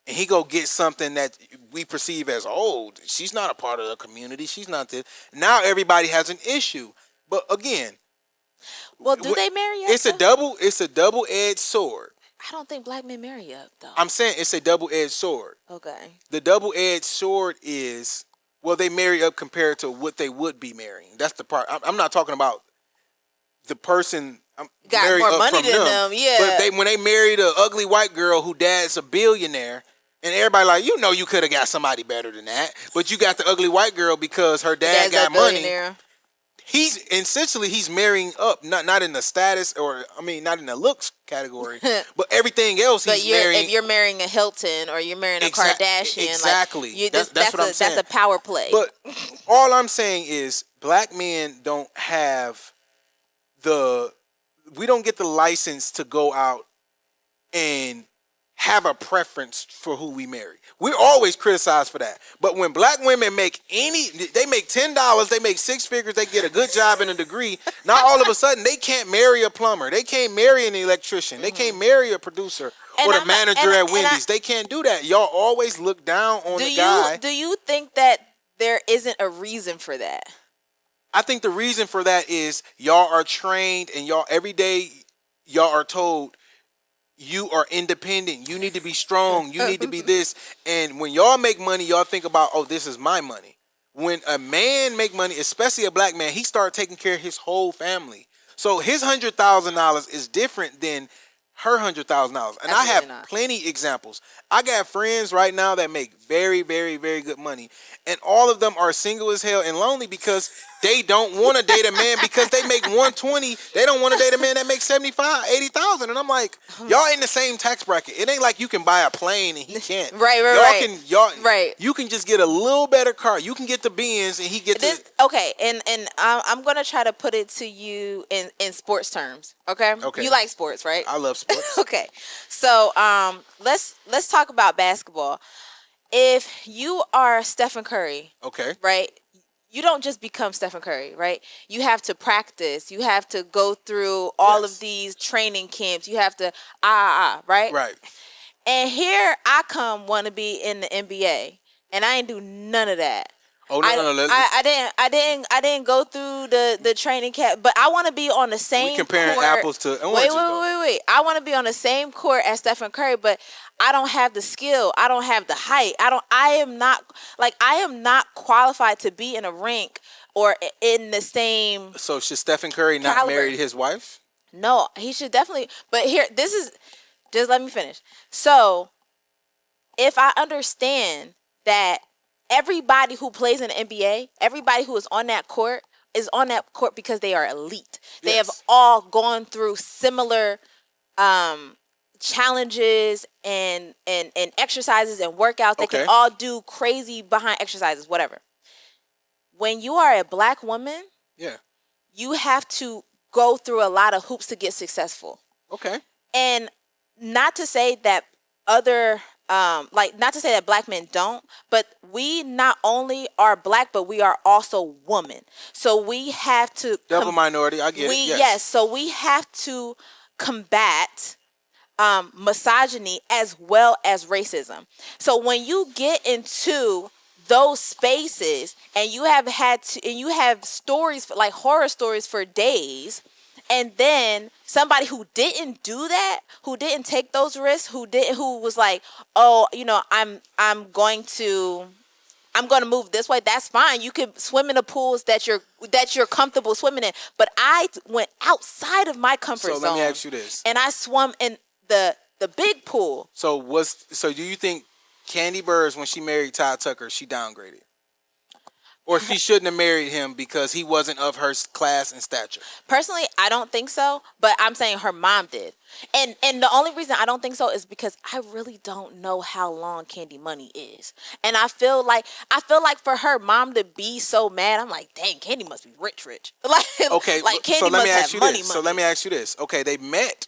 [SPEAKER 1] and he go get something that we perceive as old, she's not a part of the community. She's not this. Now everybody has an issue. But again,
[SPEAKER 2] well, do they marry up?
[SPEAKER 1] It's a double-edged sword.
[SPEAKER 2] I don't think black men marry up, though.
[SPEAKER 1] I'm saying it's a double-edged sword.
[SPEAKER 2] Okay.
[SPEAKER 1] The double-edged sword is, well, they marry up compared to what they would be marrying. That's the part. I'm not talking about the person
[SPEAKER 2] got more money than them. Yeah.
[SPEAKER 1] But when they married an ugly white girl who dad's a billionaire, and everybody like, you could have got somebody better than that, but you got the ugly white girl because her dad got money. He's essentially marrying up, not in the status not in the looks category, but everything else he's marrying.
[SPEAKER 2] If you're marrying a Hilton or you're marrying a Kardashian,
[SPEAKER 1] exactly.
[SPEAKER 2] Like,
[SPEAKER 1] that's what I'm saying.
[SPEAKER 2] That's a power play.
[SPEAKER 1] But all I'm saying is black men don't have we don't get the license to go out and have a preference for who we marry. We're always criticized for that. But when black women they make $10, they make six figures, they get a good job and a degree, now all of a sudden they can't marry a plumber. They can't marry an electrician. They can't marry a producer or the manager at Wendy's. They can't do that. Y'all always look down on the guy.
[SPEAKER 2] Do you think that there isn't a reason for that?
[SPEAKER 1] I think the reason for that is y'all are trained and every day y'all are told you are independent. You need to be strong. You need to be this. And when y'all make money, y'all think about, oh, this is my money. When a man make money, especially a black man, he start taking care of his whole family. So his $100,000 is different than her $100,000. And I have plenty examples. I got friends right now that make very, very, very good money. And all of them are single as hell and lonely because they don't want to date a man because they make 120. They don't want to date a man that makes 75, 80,000. And I'm like, y'all in the same tax bracket. It ain't like you can buy a plane and he can't.
[SPEAKER 2] Right.
[SPEAKER 1] You can just get a little better car. You can get the Benz and he gets this.
[SPEAKER 2] Okay, and I'm gonna try to put it to you in sports terms. Okay. You like sports, right?
[SPEAKER 1] I love sports.
[SPEAKER 2] Okay. So let's talk about basketball. If you are Stephen Curry,
[SPEAKER 1] okay,
[SPEAKER 2] right? You don't just become Stephen Curry, right? You have to practice. You have to go through all of these training camps. You have to right?
[SPEAKER 1] Right.
[SPEAKER 2] And here I want to be in the NBA, and I ain't do none of that.
[SPEAKER 1] Oh no!
[SPEAKER 2] I didn't go through the training camp, but I want to be on the same.
[SPEAKER 1] We comparing
[SPEAKER 2] court.
[SPEAKER 1] apples to oranges.
[SPEAKER 2] Wait! I want to be on the same court as Stephen Curry, but I don't have the skill. I don't have the height. I am not qualified to be in a rink or in the same.
[SPEAKER 1] So should Stephen Curry not marry his wife?
[SPEAKER 2] No, he should definitely. But just let me finish. So, if I understand that everybody who plays in the NBA, everybody who is on that court because they are elite. They have all gone through similar challenges and exercises and workouts. They can all do crazy behind exercises, whatever. When you are a black woman, you have to go through a lot of hoops to get successful.
[SPEAKER 1] Okay.
[SPEAKER 2] And not to say that not to say that black men don't, but we not only are black, but we are also women. So we have to
[SPEAKER 1] double minority. I get it.
[SPEAKER 2] Yes. So we have to combat misogyny as well as racism. So when you get into those spaces and you have stories like horror stories for days, and then somebody who didn't do that, who didn't take those risks, who was like, oh, I'm going to move this way. That's fine. You can swim in the pools that you're comfortable swimming in. But I went outside of my comfort zone.
[SPEAKER 1] So let me ask you this.
[SPEAKER 2] And I swum in the big pool.
[SPEAKER 1] So do you think Candy Burrs, when she married Todd Tucker, she downgraded? or she shouldn't have married him because he wasn't of her class and stature?
[SPEAKER 2] Personally, I don't think so, but I'm saying her mom did. And the only reason I don't think so is because I really don't know how long Candy Money is. And I feel like for her mom to be so mad, I'm like, dang, Candy must be rich. Like,
[SPEAKER 1] okay,
[SPEAKER 2] like Candy
[SPEAKER 1] so let
[SPEAKER 2] must
[SPEAKER 1] me ask
[SPEAKER 2] have
[SPEAKER 1] you
[SPEAKER 2] money,
[SPEAKER 1] this.
[SPEAKER 2] money.
[SPEAKER 1] So let me ask you this. Okay, they met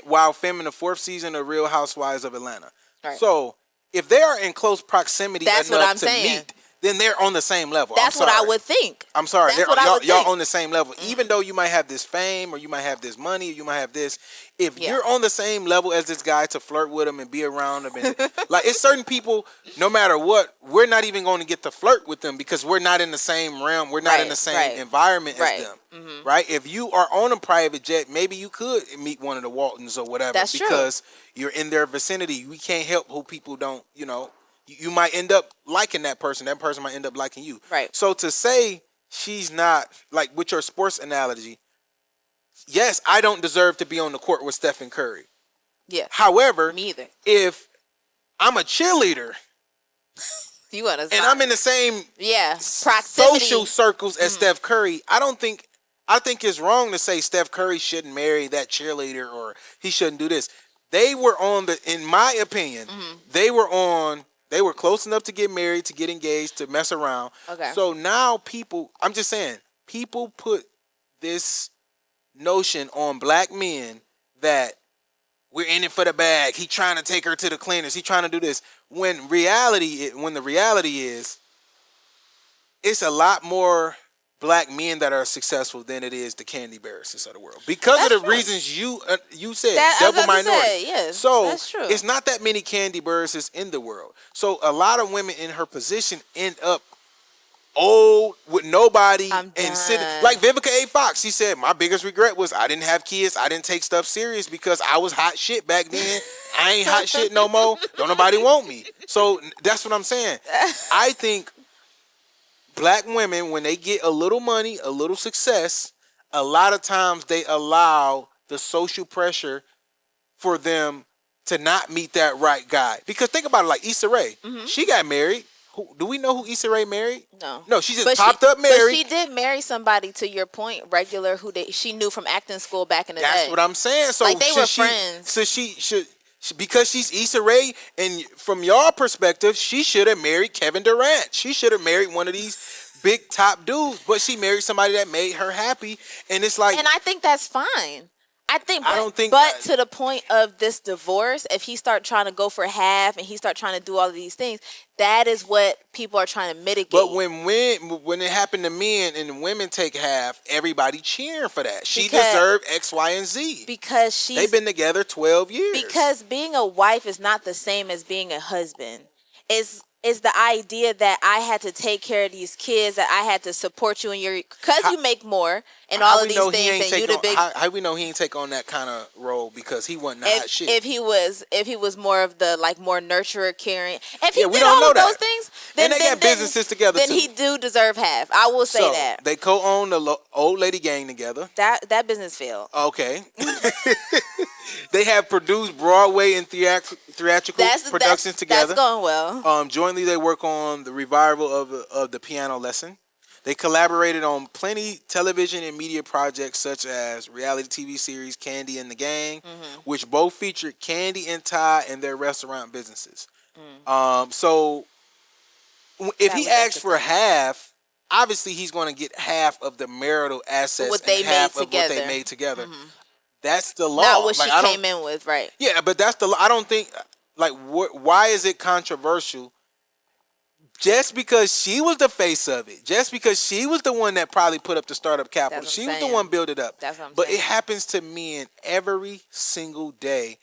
[SPEAKER 1] while filming the 4th season of Real Housewives of Atlanta.
[SPEAKER 2] Right.
[SPEAKER 1] So if they are in close proximity
[SPEAKER 2] That's what I'm
[SPEAKER 1] enough to
[SPEAKER 2] saying.
[SPEAKER 1] meet, then they're on the same level.
[SPEAKER 2] That's what I would think.
[SPEAKER 1] I'm sorry.
[SPEAKER 2] That's what I would
[SPEAKER 1] Y'all
[SPEAKER 2] think.
[SPEAKER 1] on the same level. Even though you might have this fame or you might have this money or you might have this, if you're on the same level as this guy to flirt with him and be around him, and like it's certain people, no matter what, we're not even going to get to flirt with them because we're not in the same realm. We're not in the same environment as them. Mm-hmm. Right? If you are on a private jet, maybe you could meet one of the Waltons or whatever.
[SPEAKER 2] That's
[SPEAKER 1] because you're in their vicinity. We can't help who people don't, you might end up liking that person. That person might end up liking you.
[SPEAKER 2] Right.
[SPEAKER 1] So to say she's not, like with your sports analogy, yes, I don't deserve to be on the court with Stephen Curry.
[SPEAKER 2] Yeah.
[SPEAKER 1] However,
[SPEAKER 2] me either.
[SPEAKER 1] If I'm a cheerleader and I'm in the same social circles as Steph Curry, I think it's wrong to say Steph Curry shouldn't marry that cheerleader or he shouldn't do this. They were in my opinion, they were close enough to get married, to get engaged, to mess around.
[SPEAKER 2] Okay.
[SPEAKER 1] So now I'm just saying, people put this notion on black men that we're in it for the bag. He trying to take her to the cleaners. He trying to do this. When the reality is, it's a lot more black men that are successful than it is the Candy Barrises of the world because of the reasons you said, double minority.
[SPEAKER 2] Yes,
[SPEAKER 1] so
[SPEAKER 2] that's true.
[SPEAKER 1] It's not that many Candy Barrises in the world. So a lot of women in her position end up old with nobody and sitting like Vivica A. Fox. She said, my biggest regret was I didn't have kids. I didn't take stuff serious because I was hot shit back then. I ain't hot shit no more. Don't nobody want me. So that's what I'm saying. I think black women, when they get a little money, a little success, a lot of times they allow the social pressure for them to not meet that right guy. Because think about it, like Issa Rae. She got married. Do we know who Issa Rae married? No, she just popped up married.
[SPEAKER 2] But she did marry somebody, to your point, regular, who she knew from acting school back in the day.
[SPEAKER 1] That's what I'm saying. So
[SPEAKER 2] like they were friends.
[SPEAKER 1] So she should, because she's Issa Rae, and from your perspective, she should have married Kevin Durant. She should have married one of these big top dudes, but she married somebody that made her happy, and it's like,
[SPEAKER 2] and I think that's fine.
[SPEAKER 1] But
[SPEAKER 2] to the point of this divorce, if he start trying to go for half and he start trying to do all of these things, that is what people are trying to mitigate.
[SPEAKER 1] But when it happened to men and women take half, everybody cheering for that. She deserved X, Y, and Z.
[SPEAKER 2] Because they've
[SPEAKER 1] been together 12 years.
[SPEAKER 2] Because being a wife is not the same as being a husband. Is the idea that I had to take care of these kids, that I had to support you because you make more and all of these things, and you the big.
[SPEAKER 1] How we know he ain't take on that kind of role because he wasn't hot shit.
[SPEAKER 2] If he was more of the more nurturer, caring, if he did
[SPEAKER 1] we don't
[SPEAKER 2] all
[SPEAKER 1] know
[SPEAKER 2] of
[SPEAKER 1] that.
[SPEAKER 2] those things, then
[SPEAKER 1] they got businesses together.
[SPEAKER 2] Then
[SPEAKER 1] too.
[SPEAKER 2] he do deserve half. I will say that
[SPEAKER 1] they co-own the old lady gang together.
[SPEAKER 2] That business failed.
[SPEAKER 1] Okay. They have produced Broadway and theatrical productions together.
[SPEAKER 2] That's going well.
[SPEAKER 1] Jointly, they work on the revival of the piano lesson. They collaborated on plenty television and media projects such as reality TV series Candy and the Gang, which both featured Candy and Ty and their restaurant businesses. So if he asks for half, obviously he's going to get half of the marital assets and half of what they made together. That's the law.
[SPEAKER 2] Not what she came in with, right?
[SPEAKER 1] Yeah, but that's the law. I don't think, why is it controversial? Just because she was the face of it, just because she was the one that probably put up the startup capital, she was the one built it up.
[SPEAKER 2] That's what I'm
[SPEAKER 1] saying. But
[SPEAKER 2] it
[SPEAKER 1] happens to men every single day.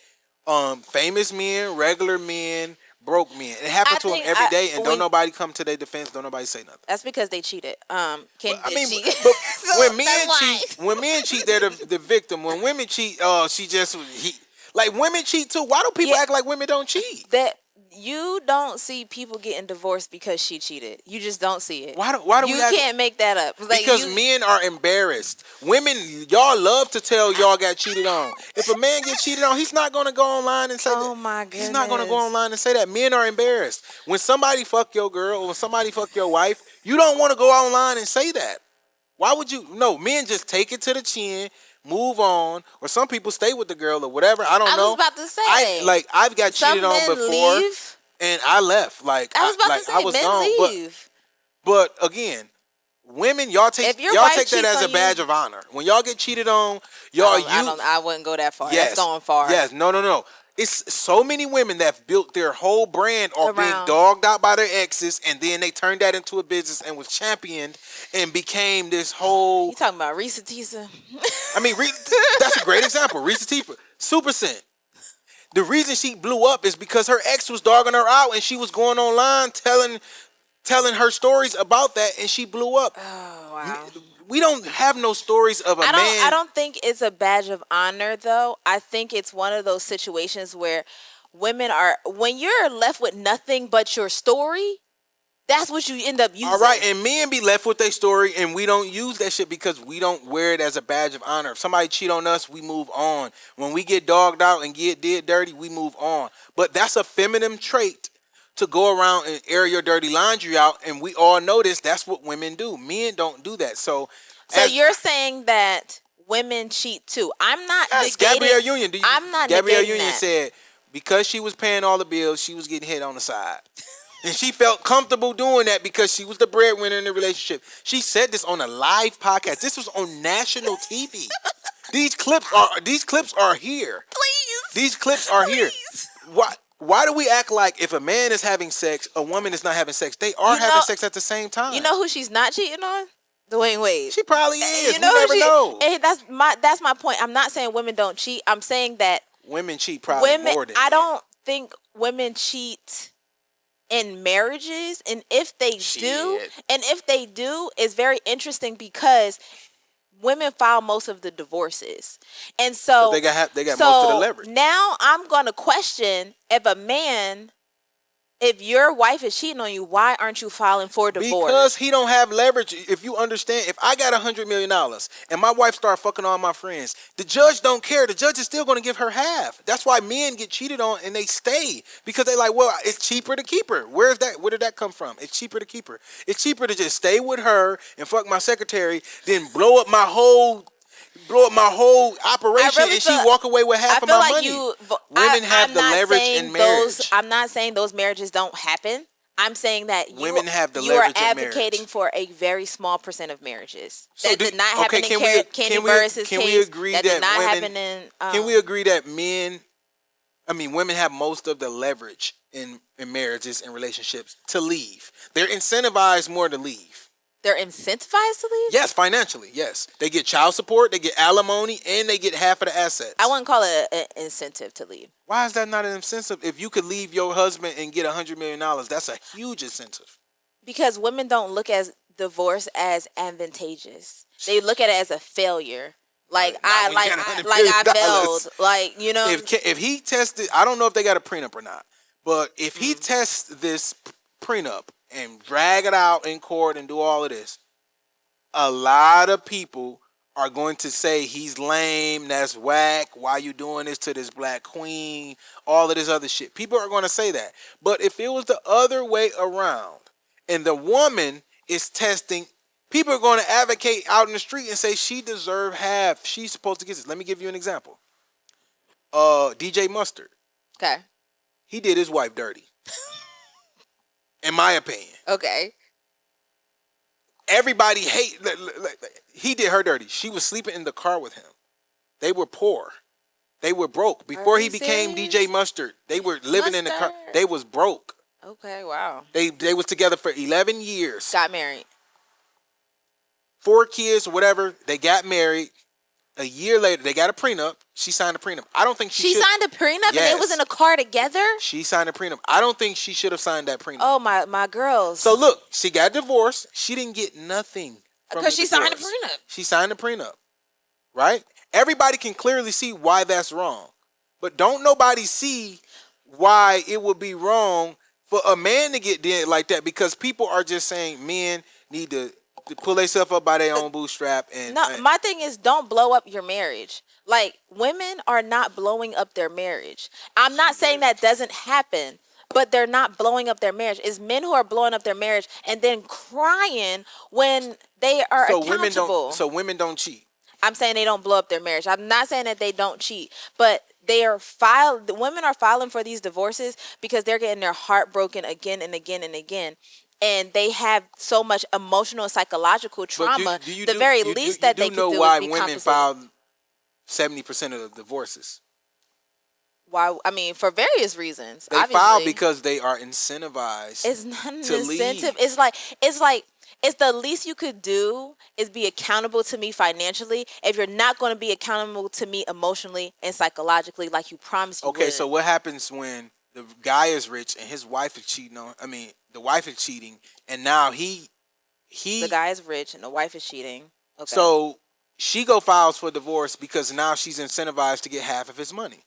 [SPEAKER 1] Famous men, regular men, broke men. It happens to them every day, and don't nobody come to their defense. Don't nobody say nothing.
[SPEAKER 2] That's because they cheated. Cheat.
[SPEAKER 1] But when men cheat, they're the victim. When women cheat, women cheat too. Why do people act like women don't cheat?
[SPEAKER 2] That you don't see people getting divorced because she cheated. You just don't see it.
[SPEAKER 1] Why do
[SPEAKER 2] you can't make that up?
[SPEAKER 1] Because men are embarrassed. Women, y'all love to tell y'all got cheated on. If a man gets cheated on, he's not going to go online and say that.
[SPEAKER 2] Oh my goodness.
[SPEAKER 1] He's not going to go online and say that. Men are embarrassed. When somebody fuck your girl or when somebody fuck your wife, You don't want to go online and say that. Why would you? No, men just take it to the chin, move on, or some people stay with the girl or whatever. I don't know.
[SPEAKER 2] I was about to say.
[SPEAKER 1] I've got cheated on before,
[SPEAKER 2] leave.
[SPEAKER 1] and I left.
[SPEAKER 2] I was about to say,
[SPEAKER 1] I was
[SPEAKER 2] men
[SPEAKER 1] gone.
[SPEAKER 2] leave.
[SPEAKER 1] But again, women, y'all take that as a badge of honor. When y'all get cheated on,
[SPEAKER 2] I wouldn't go that far. Yes, that's going far.
[SPEAKER 1] Yes, no. It's so many women that have built their whole brand off being dogged out by their exes, and then they turned that into a business and was championed and became this whole.
[SPEAKER 2] You talking about Reese Tisa?
[SPEAKER 1] I mean, that's a great example. Reese Tisa, Super Scent. The reason she blew up is because her ex was dogging her out, and she was going online telling her stories about that, and she blew up.
[SPEAKER 2] Oh wow.
[SPEAKER 1] We don't have no stories of a man.
[SPEAKER 2] I don't think it's a badge of honor, though. I think it's one of those situations where women are, when you're left with nothing but your story, that's what you end up using.
[SPEAKER 1] All right, and men be left with their story, and we don't use that shit because we don't wear it as a badge of honor. If somebody cheat on us, we move on. When we get dogged out and get did dirty, we move on. But that's a feminine trait to go around and air your dirty laundry out, and we all know this. That's what women do. Men don't do that. So
[SPEAKER 2] you're saying that women cheat too? I'm not.
[SPEAKER 1] Yes, Gabrielle Union.
[SPEAKER 2] I'm not.
[SPEAKER 1] Gabrielle Union said because she was paying all the bills, she was getting hit on the side, and she felt comfortable doing that because she was the breadwinner in the relationship. She said this on a live podcast. This was on national TV. These clips are here.
[SPEAKER 2] Please.
[SPEAKER 1] These clips are here. Why do we act like if a man is having sex, a woman is not having sex? They are having sex at the same time.
[SPEAKER 2] You know who she's not cheating on? Dwayne Wade.
[SPEAKER 1] She probably is. You never know.
[SPEAKER 2] That's my point. I'm not saying women don't cheat. I'm saying that
[SPEAKER 1] women cheat probably more than
[SPEAKER 2] I don't think women cheat in marriages, and if they do, it's very interesting because women file most of the divorces, and so
[SPEAKER 1] they got most of the leverage.
[SPEAKER 2] Now I'm gonna question if your wife is cheating on you, why aren't you filing for divorce?
[SPEAKER 1] Because he don't have leverage. If you understand, if I got $100 million and my wife start fucking all my friends, the judge don't care. The judge is still going to give her half. That's why men get cheated on and they stay because they like, well, it's cheaper to keep her. Where's that? Where did that come from? It's cheaper to keep her. It's cheaper to just stay with her and fuck my secretary than blow up my whole operation and she walk away with half of my money. Women have the leverage in marriage.
[SPEAKER 2] I'm not saying those marriages don't happen. I'm saying that
[SPEAKER 1] women have the
[SPEAKER 2] you are
[SPEAKER 1] leverage in
[SPEAKER 2] advocating for a very small % of marriages. That did not happen in Candy
[SPEAKER 1] Can we agree that women have most of the leverage in marriages and relationships to leave? They're incentivized more to leave.
[SPEAKER 2] They're incentivized to leave?
[SPEAKER 1] Yes, financially, yes. They get child support, they get alimony, and they get half of the assets.
[SPEAKER 2] I wouldn't call it an incentive to leave.
[SPEAKER 1] Why is that not an incentive? If you could leave your husband and get $100 million, that's a huge incentive.
[SPEAKER 2] Because women don't look at divorce as advantageous. They look at it as a failure. I failed. Like, you know.
[SPEAKER 1] If he tested, I don't know if they got a prenup or not, but if he tests this prenup and drag it out in court and do all of this, a lot of people are going to say he's lame, that's whack, why you doing this to this black queen, all of this other shit. People are going to say that. But if it was the other way around and the woman is testing, people are going to advocate out in the street and say she deserves half. She's supposed to get this. Let me give you an example. DJ Mustard.
[SPEAKER 2] Okay.
[SPEAKER 1] He did his wife dirty. In my opinion.
[SPEAKER 2] Okay.
[SPEAKER 1] Everybody he did her dirty. She was sleeping in the car with him. They were poor. They were broke. Before he became DJ Mustard, they were living in the car. They was broke.
[SPEAKER 2] Okay, wow.
[SPEAKER 1] They was together for 11 years.
[SPEAKER 2] Got married.
[SPEAKER 1] 4 kids, whatever. They got married. A year later, they got a prenup. She signed a prenup. I don't think she
[SPEAKER 2] signed a prenup. Yes. And they was in a car together.
[SPEAKER 1] She signed a prenup. I don't think she should have signed that prenup.
[SPEAKER 2] Oh my girls.
[SPEAKER 1] So look, she got divorced. She didn't get nothing
[SPEAKER 2] because she signed a prenup.
[SPEAKER 1] She signed a prenup, right? Everybody can clearly see why that's wrong, but don't nobody see why it would be wrong for a man to get dead like that because people are just saying men need to pull themselves up by their own bootstrap.
[SPEAKER 2] My thing is, don't blow up your marriage. Like, women are not blowing up their marriage. I'm not saying that doesn't happen, but they're not blowing up their marriage. It's men who are blowing up their marriage and then crying when they are accountable.
[SPEAKER 1] Women don't cheat.
[SPEAKER 2] I'm saying they don't blow up their marriage. I'm not saying that they don't cheat, but the women are filing for these divorces because they're getting their heart broken again and again and again. And they have so much emotional and psychological trauma. The very least that they can do is be compensated.
[SPEAKER 1] Why women file 70% of the divorces?
[SPEAKER 2] Why? I mean, for various reasons.
[SPEAKER 1] They file because they are incentivized.
[SPEAKER 2] It's not an incentive. It's like it's the least you could do is be accountable to me financially if you're not going to be accountable to me emotionally and psychologically like you promised you would.
[SPEAKER 1] Okay, so what happens when the guy is rich and his wife is cheating on? I mean, the wife is cheating, and now the
[SPEAKER 2] guy is rich and the wife is cheating. Okay.
[SPEAKER 1] So she files for divorce because now she's incentivized to get half of his money.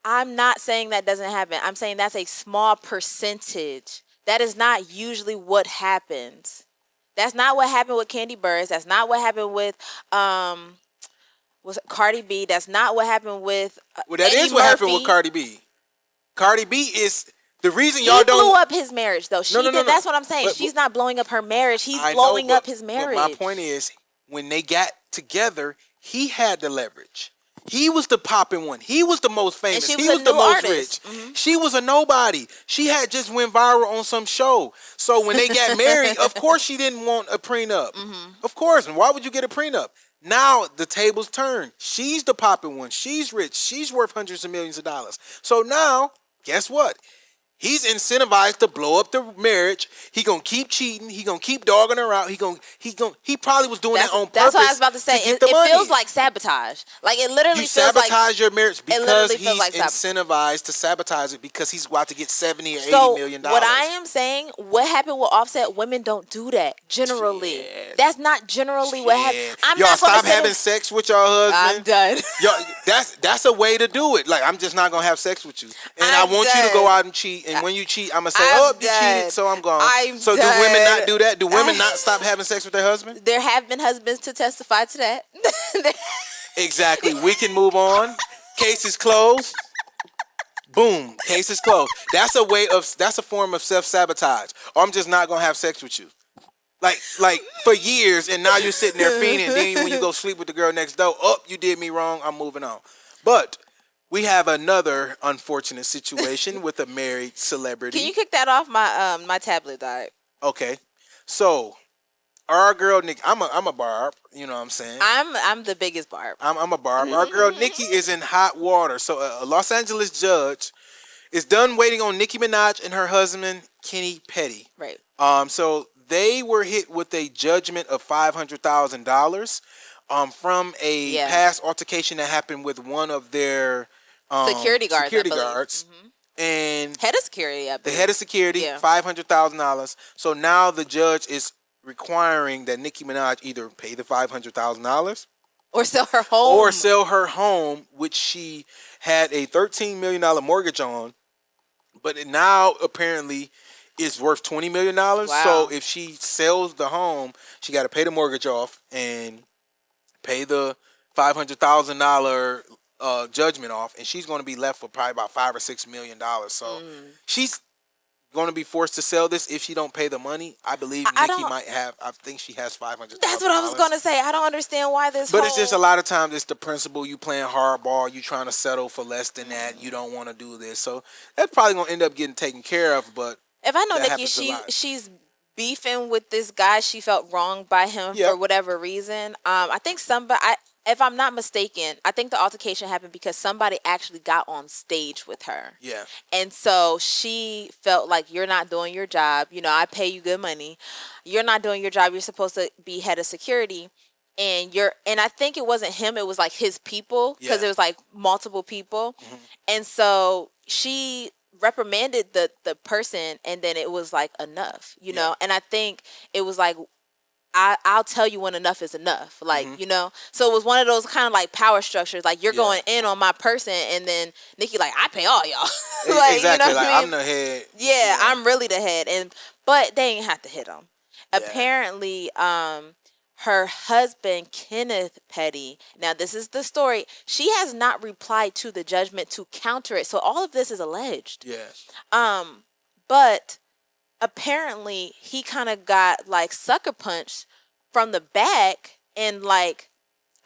[SPEAKER 2] I'm not saying that doesn't happen. I'm saying that's a small percentage. That is not usually what happens. That's not what happened with Candy Burris. That's not what happened with Cardi B. That's not what happened with
[SPEAKER 1] that
[SPEAKER 2] Eddie
[SPEAKER 1] is what
[SPEAKER 2] Murphy.
[SPEAKER 1] Happened with Cardi B. Cardi B is the reason y'all don't.
[SPEAKER 2] He blew up his marriage, though. No. That's what I'm saying. She's not blowing up her marriage. He's blowing up his marriage.
[SPEAKER 1] But my point is, when they got together, he had the leverage. He was the popping one. He was the most famous. He was the most rich. Mm-hmm. She was a nobody. She had just went viral on some show. So when they got married, of course she didn't want a prenup. Mm-hmm. Of course. And why would you get a prenup? Now the tables turn. She's the popping one. She's rich. She's worth hundreds of millions of dollars. So now, guess what? He's incentivized to blow up the marriage. He gonna keep cheating. He gonna keep dogging her out. He probably was doing that on purpose.
[SPEAKER 2] That's what I was about to say. It feels like sabotage. Like it literally feels like
[SPEAKER 1] sabotage your marriage because he's incentivized to sabotage it because he's about to get $70 or $80 million.
[SPEAKER 2] What I am saying, what happened with Offset? Women don't do that generally. Shit. That's not generally what happened.
[SPEAKER 1] Y'all stop having sex with your husband.
[SPEAKER 2] I'm done.
[SPEAKER 1] Y'all, that's a way to do it. Like I'm just not gonna have sex with you, and I want you to go out and cheat. And when you cheat, I'm going to say, you cheated, so I'm gone. Do women not do that? Do women not stop having sex with their husband?
[SPEAKER 2] There have been husbands to testify to that.
[SPEAKER 1] Exactly. We can move on. Case is closed. Boom. Case is closed. That's a form of self-sabotage. Or I'm just not going to have sex with you. Like for years, and now you're sitting there fiending, and then when you go sleep with the girl next door, you did me wrong, I'm moving on. But we have another unfortunate situation with a married celebrity.
[SPEAKER 2] Can you kick that off? My tablet died.
[SPEAKER 1] Okay, so our girl Nikki, I'm a Barb. You know what I'm saying?
[SPEAKER 2] I'm the biggest Barb.
[SPEAKER 1] I'm a Barb. Our girl Nikki is in hot water. So a Los Angeles judge is done waiting on Nicki Minaj and her husband Kenny Petty.
[SPEAKER 2] Right.
[SPEAKER 1] So they were hit with a judgment of $500,000 from a past altercation that happened with one of their security guards. Mm-hmm. And
[SPEAKER 2] head of security,
[SPEAKER 1] the head of security, $500,000. So now the judge is requiring that Nicki Minaj either pay the $500,000
[SPEAKER 2] or sell her home,
[SPEAKER 1] which she had a $13 million mortgage on, but it now apparently is worth $20 million. Wow. So if she sells the home, she got to pay the mortgage off and pay the $500,000 judgment off, and she's going to be left with probably about $5 or $6 million. So she's going to be forced to sell this if she don't pay the money. I believe Nikki might have. I think she has $500,000.
[SPEAKER 2] That's what I was going to say. I don't understand why this.
[SPEAKER 1] But it's just a lot of times it's the principle. You playing hardball. You trying to settle for less than that. You don't want to do this. So that's probably going to end up getting taken care of. But
[SPEAKER 2] if I know Nikki, she's beefing with this guy. She felt wronged by him for whatever reason. I think if I'm not mistaken, I think the altercation happened because somebody actually got on stage with her. Yeah. And so she felt like, you're not doing your job. You know, I pay you good money. You're not doing your job. You're supposed to be head of security. And I think it wasn't him. It was like his people, because it was like multiple people. Mm-hmm. And so she reprimanded the person, and then it was like enough, you know? And I think it was like, I'll tell you when enough is enough. Like, you know, so it was one of those kind of like power structures. Like, you're going in on my person, and then Nikki like, I pay all y'all.
[SPEAKER 1] Like, exactly. You know what I mean? I'm the head.
[SPEAKER 2] Yeah, I'm really the head. But they ain't have to hit him. Yeah. Apparently, her husband, Kenneth Petty. Now, this is the story. She has not replied to the judgment to counter it. So all of this is alleged.
[SPEAKER 1] Yes.
[SPEAKER 2] But apparently he kind of got like sucker punched from the back and like,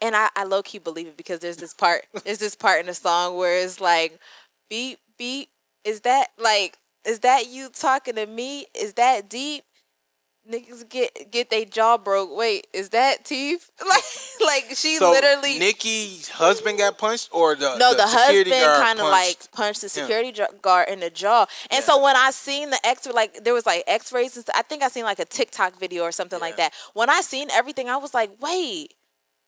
[SPEAKER 2] and I low key believe it because there's this part in the song where it's like, beep, beep. Is that you talking to me? Is that deep? Niggas get their jaw broke. Wait, is that teeth? Like she
[SPEAKER 1] so
[SPEAKER 2] literally.
[SPEAKER 1] Nikki's husband got punched, or the
[SPEAKER 2] husband
[SPEAKER 1] kind
[SPEAKER 2] of like punched the security guard in the jaw. And so when I seen the X-ray, like there was like X-rays and stuff, I think I seen like a TikTok video or something like that. When I seen everything, I was like, wait,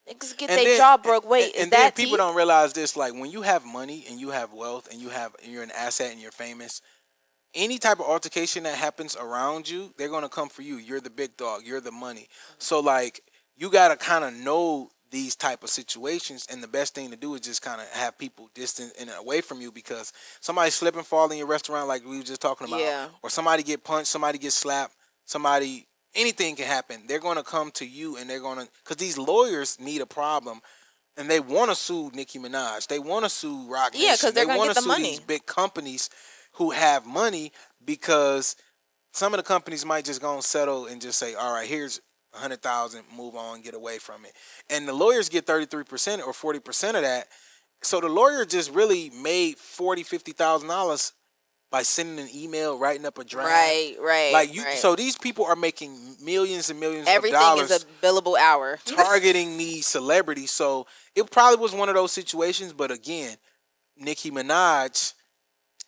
[SPEAKER 2] niggas get their jaw broke. Wait, is that
[SPEAKER 1] then people don't realize this? Like when you have money and you have wealth and you're an asset and you're famous. Any type of altercation that happens around you, they're gonna come for you. You're the big dog. You're the money. So like you gotta kind of know these type of situations, and the best thing to do is just kind of have people distant and away from you, because somebody slip and fall in your restaurant, like we were just talking about, or somebody get punched, somebody get slapped, anything can happen. They're gonna come to you, and they're gonna, because these lawyers need a problem. And they want to sue Nicki Minaj. They want to sue Rock Nation.
[SPEAKER 2] Yeah, because they're going to get the money.
[SPEAKER 1] These big companies who have money, because some of the companies might just go and settle and just say, all right, here's $100,000, move on, get away from it. And the lawyers get 33% or 40% of that. So the lawyer just really made $40,000-$50,000 by sending an email, writing up a draft.
[SPEAKER 2] Right.
[SPEAKER 1] Like so these people are making millions and millions
[SPEAKER 2] Everything
[SPEAKER 1] of dollars.
[SPEAKER 2] Everything is a billable hour.
[SPEAKER 1] Targeting these celebrities. So it probably was one of those situations, but again, Nicki Minaj,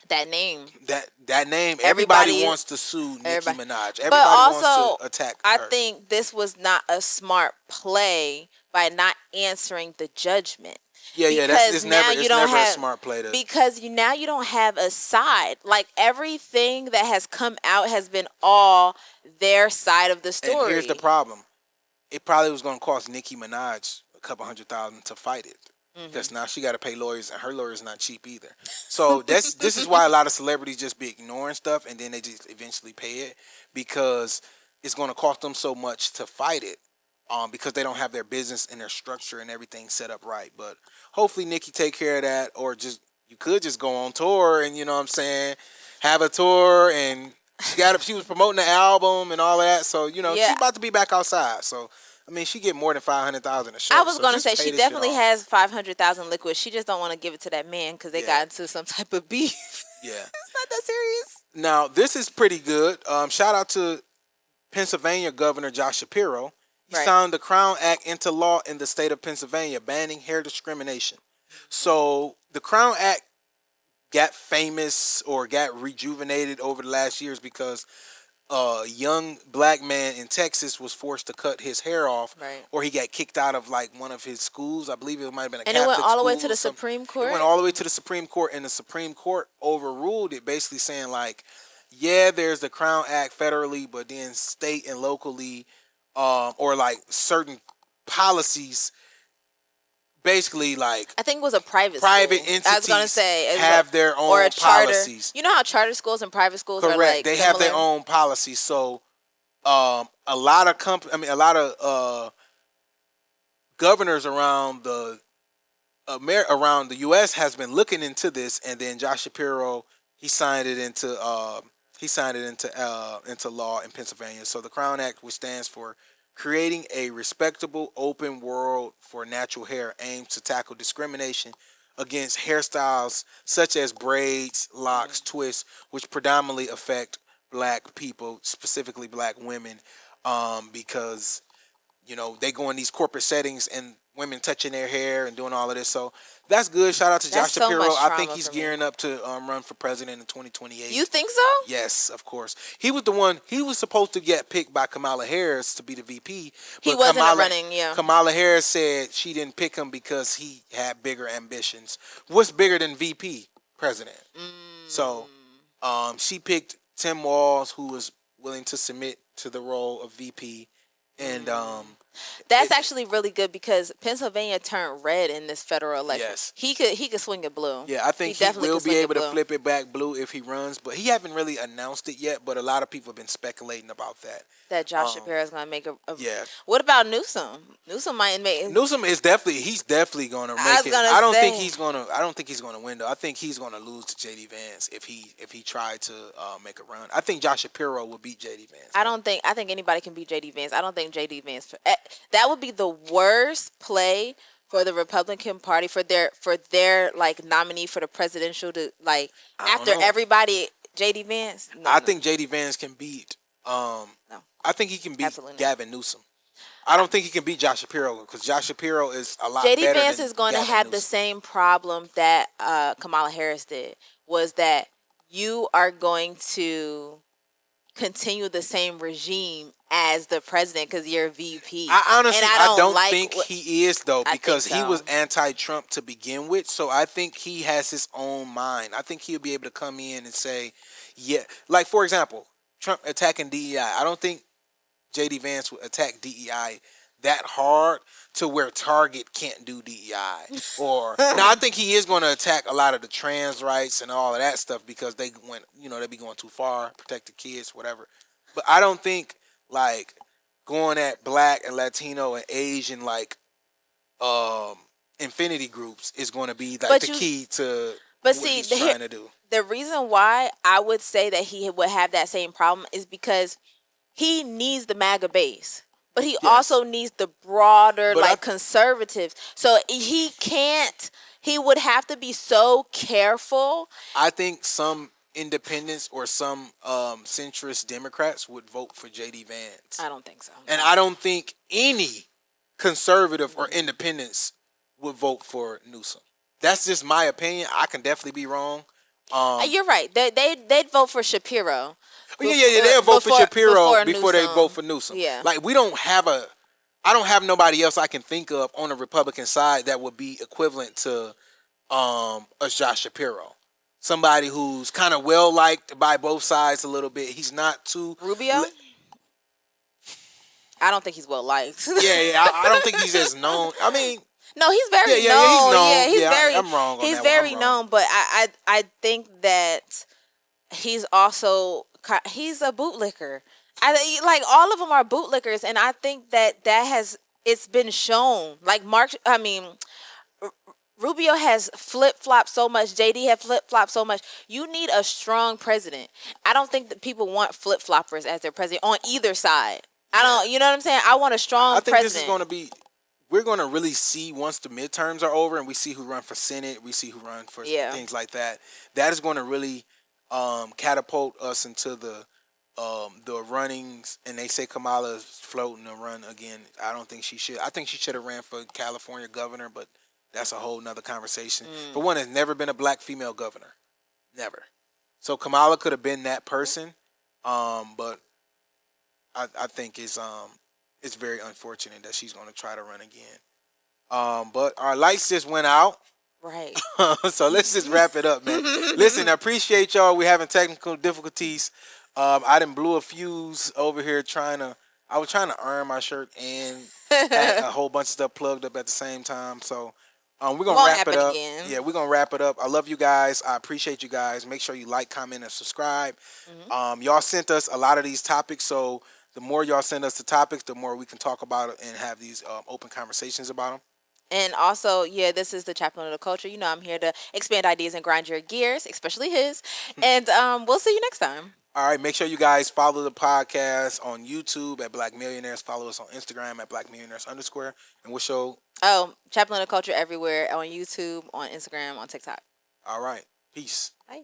[SPEAKER 1] that name, everybody wants to sue Nicki Minaj. Everybody wants to attack her.
[SPEAKER 2] I think this was not a smart play by not answering the judgment.
[SPEAKER 1] Yeah, it's never a smart play.
[SPEAKER 2] Because now you don't have a side. Like everything that has come out has been all their side of the story.
[SPEAKER 1] And here's the problem: it probably was going to cost Nicki Minaj a couple $100,000 to fight it, because now she got to pay lawyers, and her lawyer's not cheap either. So this is why a lot of celebrities just be ignoring stuff, and then they just eventually pay it, because it's going to cost them so much to fight it. Because they don't have their business and their structure and everything set up right. But hopefully Nicki take care of that, or you could just go on tour and, you know what I'm saying, have a tour, and she was promoting the album and all that. So, you know, she's about to be back outside. So, I mean, she get more than $500,000 a show.
[SPEAKER 2] I was going to say she definitely has $500,000 liquid. She just don't want to give it to that man because they got into some type of beef.
[SPEAKER 1] Yeah.
[SPEAKER 2] It's not that serious.
[SPEAKER 1] Now, this is pretty good. Shout out to Pennsylvania Governor Josh Shapiro. He signed the Crown Act into law in the state of Pennsylvania, banning hair discrimination. So the Crown Act got famous or got rejuvenated over the last years because a young black man in Texas was forced to cut his hair off, or he got kicked out of like one of his schools. I believe it might have been a Catholic school.
[SPEAKER 2] And it went all the way to the Supreme Court?
[SPEAKER 1] It went all the way to the Supreme Court, and the Supreme Court overruled it, basically saying like, yeah, there's the Crown Act federally, but then state and locally, or like certain policies, basically like
[SPEAKER 2] I think it was a private
[SPEAKER 1] entities.
[SPEAKER 2] I was gonna say
[SPEAKER 1] have their own
[SPEAKER 2] or a charter.
[SPEAKER 1] Policies.
[SPEAKER 2] You know how charter schools and private schools
[SPEAKER 1] Correct.
[SPEAKER 2] are like
[SPEAKER 1] they
[SPEAKER 2] similar?
[SPEAKER 1] have their own policies. So a lot of governors around the U.S. has been looking into this, and then Josh Shapiro he signed it into law in Pennsylvania. So the Crown Act, which stands for Creating a Respectable Open World for Natural Hair, aims to tackle discrimination against hairstyles such as braids, locks, twists, which predominantly affect black people, specifically black women, because, you know, they go in these corporate settings and women touching their hair and doing all of this. So that's good. Shout out to Josh Shapiro. I think he's gearing up to run for president in 2028.
[SPEAKER 2] You think so?
[SPEAKER 1] Yes, of course. He was the one. He was supposed to get picked by Kamala Harris to be the VP. But
[SPEAKER 2] he wasn't running, yeah.
[SPEAKER 1] Kamala Harris said she didn't pick him because he had bigger ambitions. What's bigger than VP? President. So she picked Tim Walz, who was willing to submit to the role of VP. And
[SPEAKER 2] That's actually really good because Pennsylvania turned red in this federal election.
[SPEAKER 1] Yes.
[SPEAKER 2] He could swing it blue.
[SPEAKER 1] Yeah, I think he will be able to flip it back blue if he runs, but he haven't really announced it yet. But a lot of people have been speculating about that.
[SPEAKER 2] That Josh Shapiro is going to make a.
[SPEAKER 1] Yeah.
[SPEAKER 2] What about Newsom? Newsom might make.
[SPEAKER 1] Newsom is definitely going to make it. I don't think he's going to win though. I think he's going to lose to JD Vance if he tried to make a run. I think Josh Shapiro will beat JD Vance.
[SPEAKER 2] I think anybody can beat JD Vance. I don't think JD Vance. That would be the worst play for the Republican Party for their like nominee for the presidential to like after everybody JD Vance.
[SPEAKER 1] I think JD Vance can beat.
[SPEAKER 2] No.
[SPEAKER 1] I think he can beat Gavin Newsom. I don't think he can beat Josh Shapiro because Josh Shapiro is a lot better
[SPEAKER 2] JD Vance
[SPEAKER 1] than
[SPEAKER 2] is going to have the same problem that Kamala Harris did. Was that you are going to continue the same regime as the president because you're a VP.
[SPEAKER 1] I honestly don't think he is though because he was anti-Trump to begin with. So I think he has his own mind. I think he'll be able to come in and say, yeah, like for example, Trump attacking DEI. I don't think JD Vance would attack DEI that hard to where Target can't do DEI. Or now I think he is going to attack a lot of the trans rights and all of that stuff because they went, they be going too far, protect the kids, whatever. But I don't think like going at Black and Latino and Asian like infinity groups is going to be like the key to what he's trying to do.
[SPEAKER 2] The reason why I would say that he would have that same problem is because he needs the MAGA base, but he also needs the broader conservatives. So he would have to be so careful.
[SPEAKER 1] I think some independents or some centrist Democrats would vote for JD Vance.
[SPEAKER 2] I don't think so.
[SPEAKER 1] And I don't think any conservative or independents would vote for Newsom. That's just my opinion. I can definitely be wrong.
[SPEAKER 2] You're right. They'd vote for Shapiro.
[SPEAKER 1] They'll vote for Shapiro before they vote for Newsom.
[SPEAKER 2] Yeah.
[SPEAKER 1] Like I don't have nobody else I can think of on the Republican side that would be equivalent to a Josh Shapiro. Somebody who's kind of well liked by both sides a little bit. He's not too
[SPEAKER 2] Rubio. I don't think he's well liked.
[SPEAKER 1] I don't think he's as known. I mean,
[SPEAKER 2] no, he's very known.
[SPEAKER 1] He's known.
[SPEAKER 2] Yeah, he's very.
[SPEAKER 1] I'm wrong on
[SPEAKER 2] he's
[SPEAKER 1] that
[SPEAKER 2] very
[SPEAKER 1] one.
[SPEAKER 2] known, but I think that he's also he's a bootlicker. Like all of them are bootlickers, and I think it's been shown. Like Rubio has flip-flopped so much. JD have flip-flopped so much. You need a strong president. I don't think that people want flip-floppers as their president on either side. You know what I'm saying? I want a strong president. I think
[SPEAKER 1] this is going to be, we're going to really see once the midterms are over and we see who run for Senate, we see who run for things like that. That is going to really catapult us into the runnings. And they say Kamala is floating to run again. I don't think she should. I think she should have ran for California governor, but that's a whole nother conversation. For one, there's never been a Black female governor. Never. So Kamala could have been that person, but I think it's very unfortunate that she's going to try to run again. But our lights just went out.
[SPEAKER 2] Right.
[SPEAKER 1] So let's just wrap it up, man. Listen, I appreciate y'all. We're having technical difficulties. I done blew a fuse over here I was trying to iron my shirt and had a whole bunch of stuff plugged up at the same time. So we're going to wrap it up.
[SPEAKER 2] Again.
[SPEAKER 1] Yeah, we're going to wrap it up. I love you guys. I appreciate you guys. Make sure you like, comment, and subscribe. Y'all sent us a lot of these topics, so the more y'all send us the topics, the more we can talk about it and have these open conversations about them.
[SPEAKER 2] And also, this is the Chaplain of the Culture. You know, I'm here to expand ideas and grind your gears, especially his. And we'll see you next time.
[SPEAKER 1] All right, make sure you guys follow the podcast on YouTube at Black Millionaires. Follow us on Instagram at Black Millionaires _ and we'll show.
[SPEAKER 2] Chaplain of the Culture everywhere on YouTube, on Instagram, on TikTok.
[SPEAKER 1] All right, peace.
[SPEAKER 2] Bye.